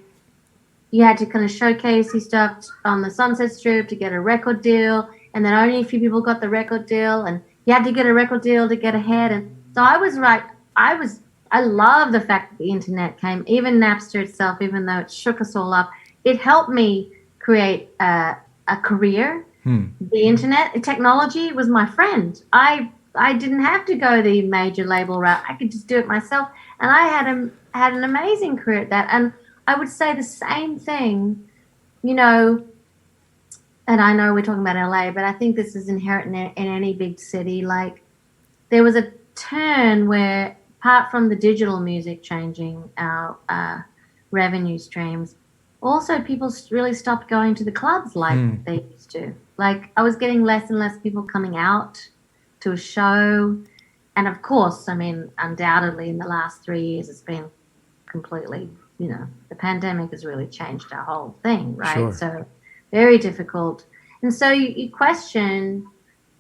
you had to kind of showcase your stuff on the Sunset Strip to get a record deal, and then only a few people got the record deal, and you had to get a record deal to get ahead. And so I was right. I love the fact that the internet came, even Napster itself, even though it shook us all up. It helped me create a career. The internet, technology was my friend. I didn't have to go the major label route. I could just do it myself, and I had an amazing career at that. And I would say the same thing, and I know we're talking about LA, but I think this is inherent in any big city. Like there was a turn where, apart from the digital music changing our revenue streams, also people really stopped going to the clubs like they used to. Like I was getting less and less people coming out to a show. And of course, I mean, undoubtedly in the last 3 years, it's been completely, the pandemic has really changed our whole thing, right? Sure. So very difficult. And so you question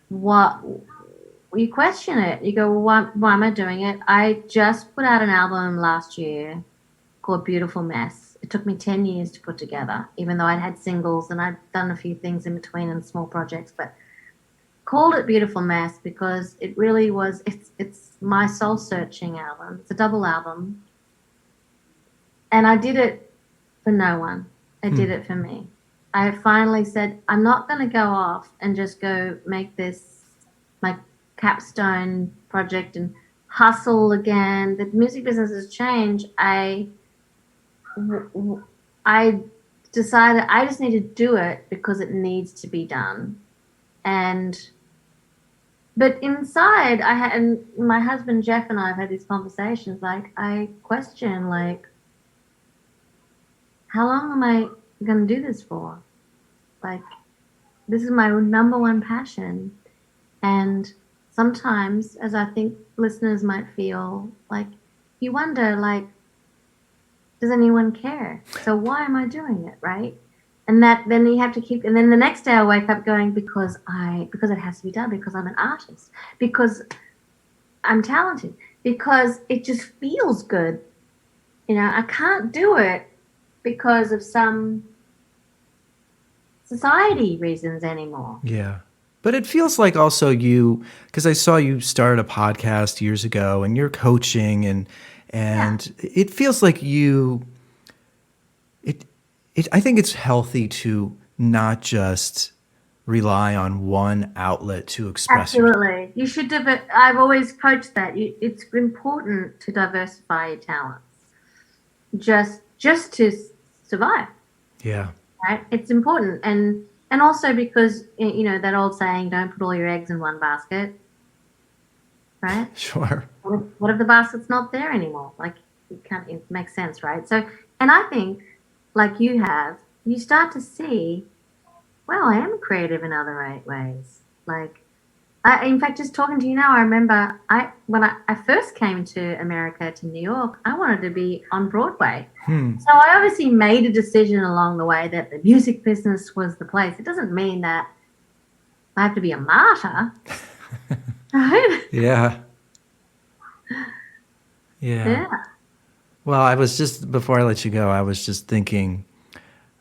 you question it. You go, well, why am I doing it? I just put out an album last year called Beautiful Mess. It took me 10 years to put together, even though I'd had singles and I'd done a few things in between and small projects, but called it Beautiful Mess because it really was, it's my soul searching album. It's a double album. And I did it for no one. I did it for me. I finally said, I'm not going to go off and just go make this my capstone project and hustle again. The music business has changed. I decided I just need to do it because it needs to be done. But inside and my husband Jeff and I have had these conversations, like I question, like, how long am I going to do this for? Like, this is my number one passion. And sometimes, as I think listeners might feel, like, you wonder, like, does anyone care? So why am I doing it, right? And then you have to keep, and then the next day I wake up going, because it has to be done, because I'm an artist, because I'm talented, because it just feels good. I can't do it because of some society reasons anymore. Yeah. But it feels like also you, because I saw you start a podcast years ago and you're coaching and it feels like I think it's healthy to not just rely on one outlet to express Absolutely. You should I've always coached that. It's important to diversify your talents just to survive. Yeah. Right? It's important. And also because, that old saying, don't put all your eggs in one basket. Right? Sure. What if the basket's not there anymore? Like, it makes sense, right? So, and I think, like you start to see, well, I am creative in other ways. Like, in fact, just talking to you now, I remember when I first came to America, to New York, I wanted to be on Broadway. So I obviously made a decision along the way that the music business was the place. It doesn't mean that I have to be a martyr, right? Yeah. Yeah. Well, before I let you go, I was just thinking,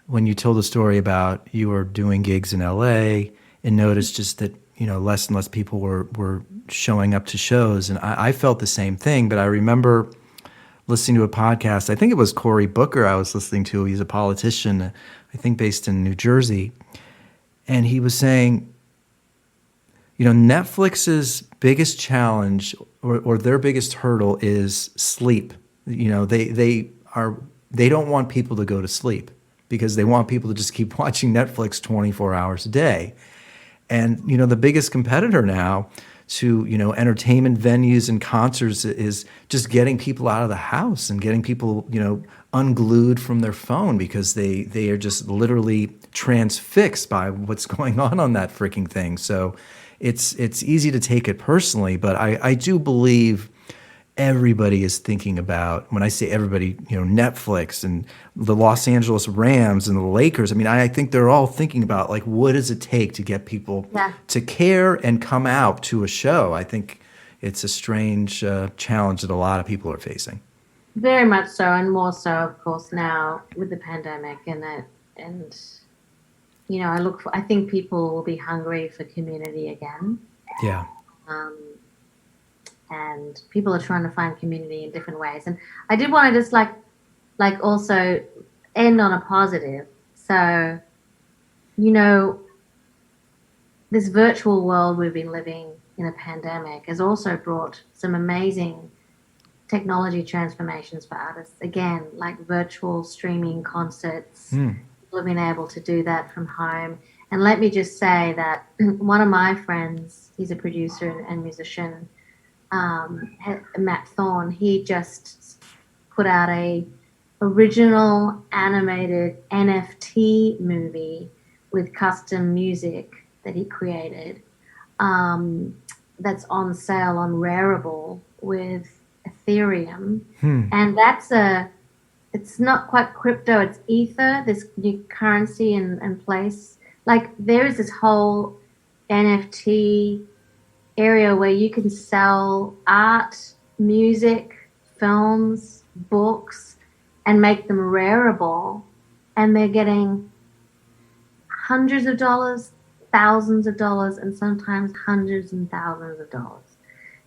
when you told the story about you were doing gigs in LA and noticed just that, less and less people were showing up to shows. And I felt the same thing, but I remember listening to a podcast. I think it was Cory Booker I was listening to. He's a politician, I think based in New Jersey. And he was saying, Netflix's biggest challenge or their biggest hurdle is sleep. They don't want people to go to sleep because they want people to just keep watching Netflix 24 hours a day. And, the biggest competitor now to, entertainment venues and concerts is just getting people out of the house and getting people, unglued from their phone because they are just literally transfixed by what's going on that freaking thing. So it's easy to take it personally, but I do believe everybody is thinking about, when I say everybody, Netflix and the Los Angeles Rams and the Lakers. I mean, I think they're all thinking about, like, what does it take to get people to care and come out to a show? I think it's a strange challenge that a lot of people are facing. Very much so, and more so, of course, now with the pandemic I think people will be hungry for community again. Yeah. And people are trying to find community in different ways. And I did want to just also end on a positive. So, this virtual world we've been living in a pandemic has also brought some amazing technology transformations for artists. Again, like virtual streaming concerts. People have been able to do that from home. And let me just say that one of my friends, he's a producer and musician, Matt Thorne, he just put out a original animated NFT movie with custom music that he created that's on sale on Rarible with Ethereum. And it's not quite crypto, it's Ether, this new currency and place. Like, there is this whole NFT area where you can sell art, music, films, books, and make them rareable, and they're getting hundreds of dollars, thousands of dollars, and sometimes hundreds and thousands of dollars.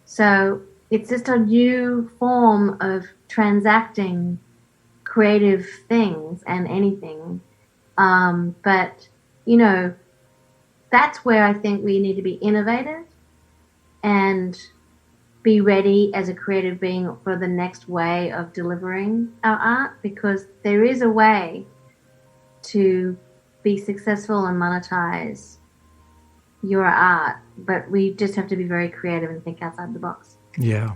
So it's just a new form of transacting creative things and anything. But, that's where I think we need to be innovative and be ready as a creative being for the next way of delivering our art, because there is a way to be successful and monetize your art, but we just have to be very creative and think outside the box. Yeah.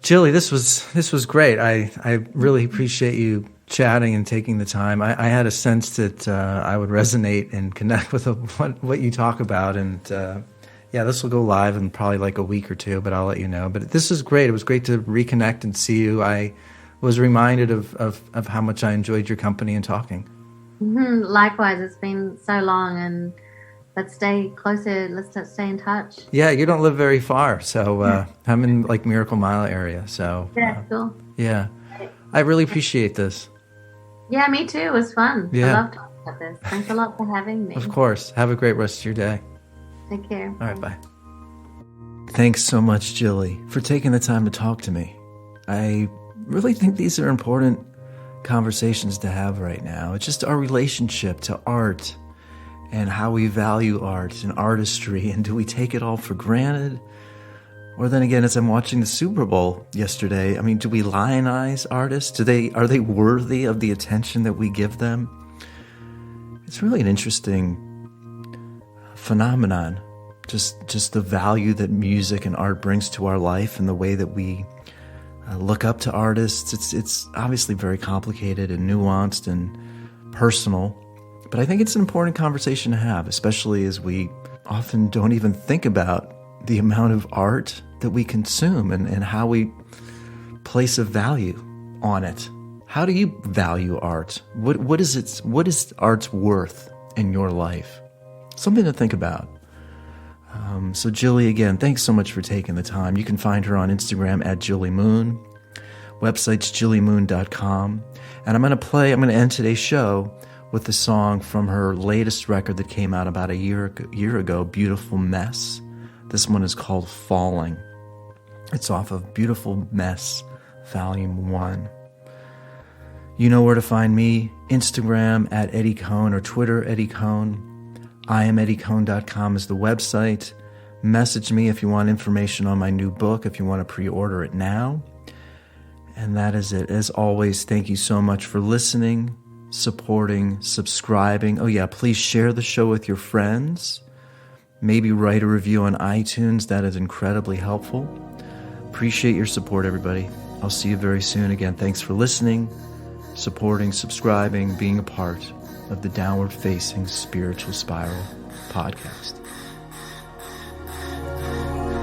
Gilli, this was great. I really appreciate you chatting and taking the time. I had a sense that I would resonate and connect with what you talk about, and this will go live in probably like a week or two, but I'll let you know. But this is great. It was great to reconnect and see you. I was reminded of how much I enjoyed your company and talking. Likewise, it's been so long, and let's stay closer. Let's stay in touch. Yeah, you don't live very far, so I'm in like Miracle Mile area. So cool. Yeah, I really appreciate this. Yeah, me too. It was fun. Yeah. I love talking about this. Thanks a lot for having me. Of course. Have a great rest of your day. Take care. All right, bye. Thanks so much, Gilli, for taking the time to talk to me. I really think these are important conversations to have right now. It's just our relationship to art and how we value art and artistry, and do we take it all for granted? Or then again, as I'm watching the Super Bowl yesterday, I mean, do we lionize artists? Are they worthy of the attention that we give them? It's really an interesting phenomenon, just the value that music and art brings to our life and the way that we look up to artists. It's obviously very complicated and nuanced and personal, but I think it's an important conversation to have, especially as we often don't even think about the amount of art that we consume and how we place a value on it. How do you value art? What is art's worth in your life? Something to think about. So Gilli, again, thanks so much for taking the time. You can find her on Instagram at Gilli Moon. Website's gillimoon.com. And I'm going to end today's show with the song from her latest record that came out about a year ago, Beautiful Mess. This one is called Falling. It's off of Beautiful Mess, Volume 1. You know where to find me. Instagram at Eddie Cohn or Twitter Eddie Cohn. IamEddieCohn.com is the website. Message me if you want information on my new book, if you want to pre-order it now. And that is it. As always, thank you so much for listening, supporting, subscribing. Oh yeah, please share the show with your friends. Maybe write a review on iTunes. That is incredibly helpful. Appreciate your support, everybody. I'll see you very soon. Again, thanks for listening, supporting, subscribing, being a part of the Downward Facing Spiritual Spiral podcast.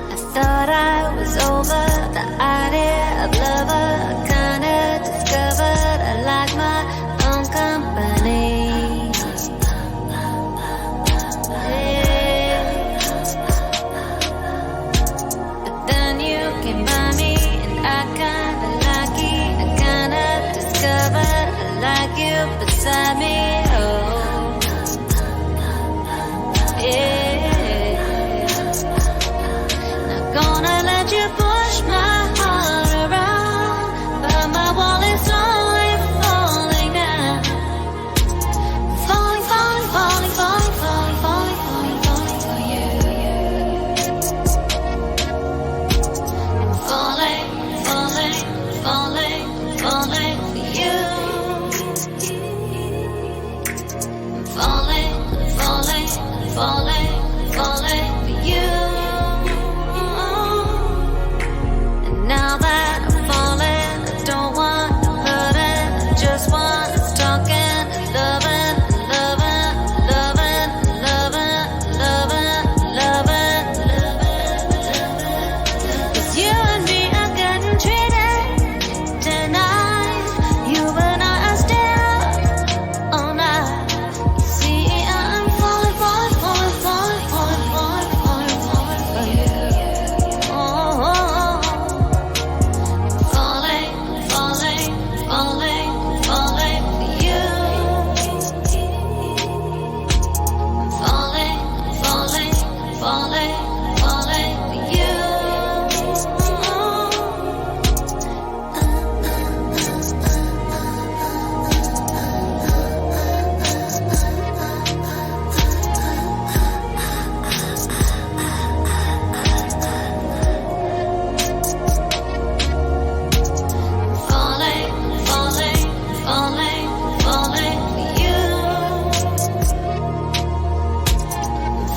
I thought I was over the idea of lover. I kinda discovered I like my own company. Yeah. But then you came by me and I kinda like it. I kinda discovered I like you beside me. Oh, yeah. Gonna let you push my heart around, but my wall is slowly falling down. Falling, falling, falling, falling, falling, falling, falling, falling for you. I'm falling, falling, falling, falling for you. I'm falling, falling, falling, falling for you. Now that I'm falling, I don't want to hurt it. I just want to talk and loving, loving, loving, loving, loving, loving, loving. 'Cause you and me are getting treated tonight. You and I are still all night. You see, I'm falling, falling, falling, falling, falling, falling, falling, falling for you. Oh. Falling, falling, falling, falling for you. Falling, falling, falling, falling for you. Falling, falling, falling, falling for you.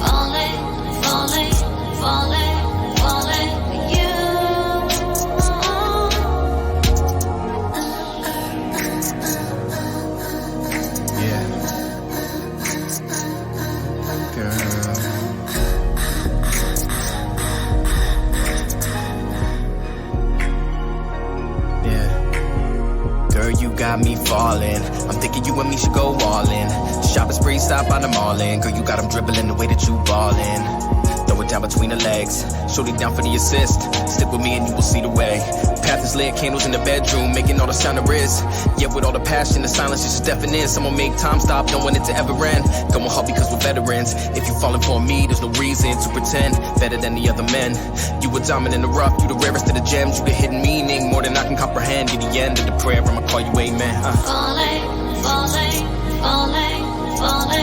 Falling, falling, falling, falling for you. Yeah. Girl. Yeah. Girl, you got me falling. I'm thinking you and me should go all in. Shopping spree, stop by the mall in. Girl, you got them dribbling the way that you ballin'. Throw it down between the legs. Shorty down for the assist. Stick with me and you will see the way. Path is lit, candles in the bedroom, making all the sound there is. Yet with all the passion, the silence is just deafening. Someone make time stop, don't want it to ever end. Going hard because we're veterans. If you falling for me, there's no reason to pretend better than the other men. You were diamond in the rough, you the rarest of the gems. You the hidden meaning, more than I can comprehend. You're the end of the prayer, I'ma call you amen. Falling, falling, falling, falling.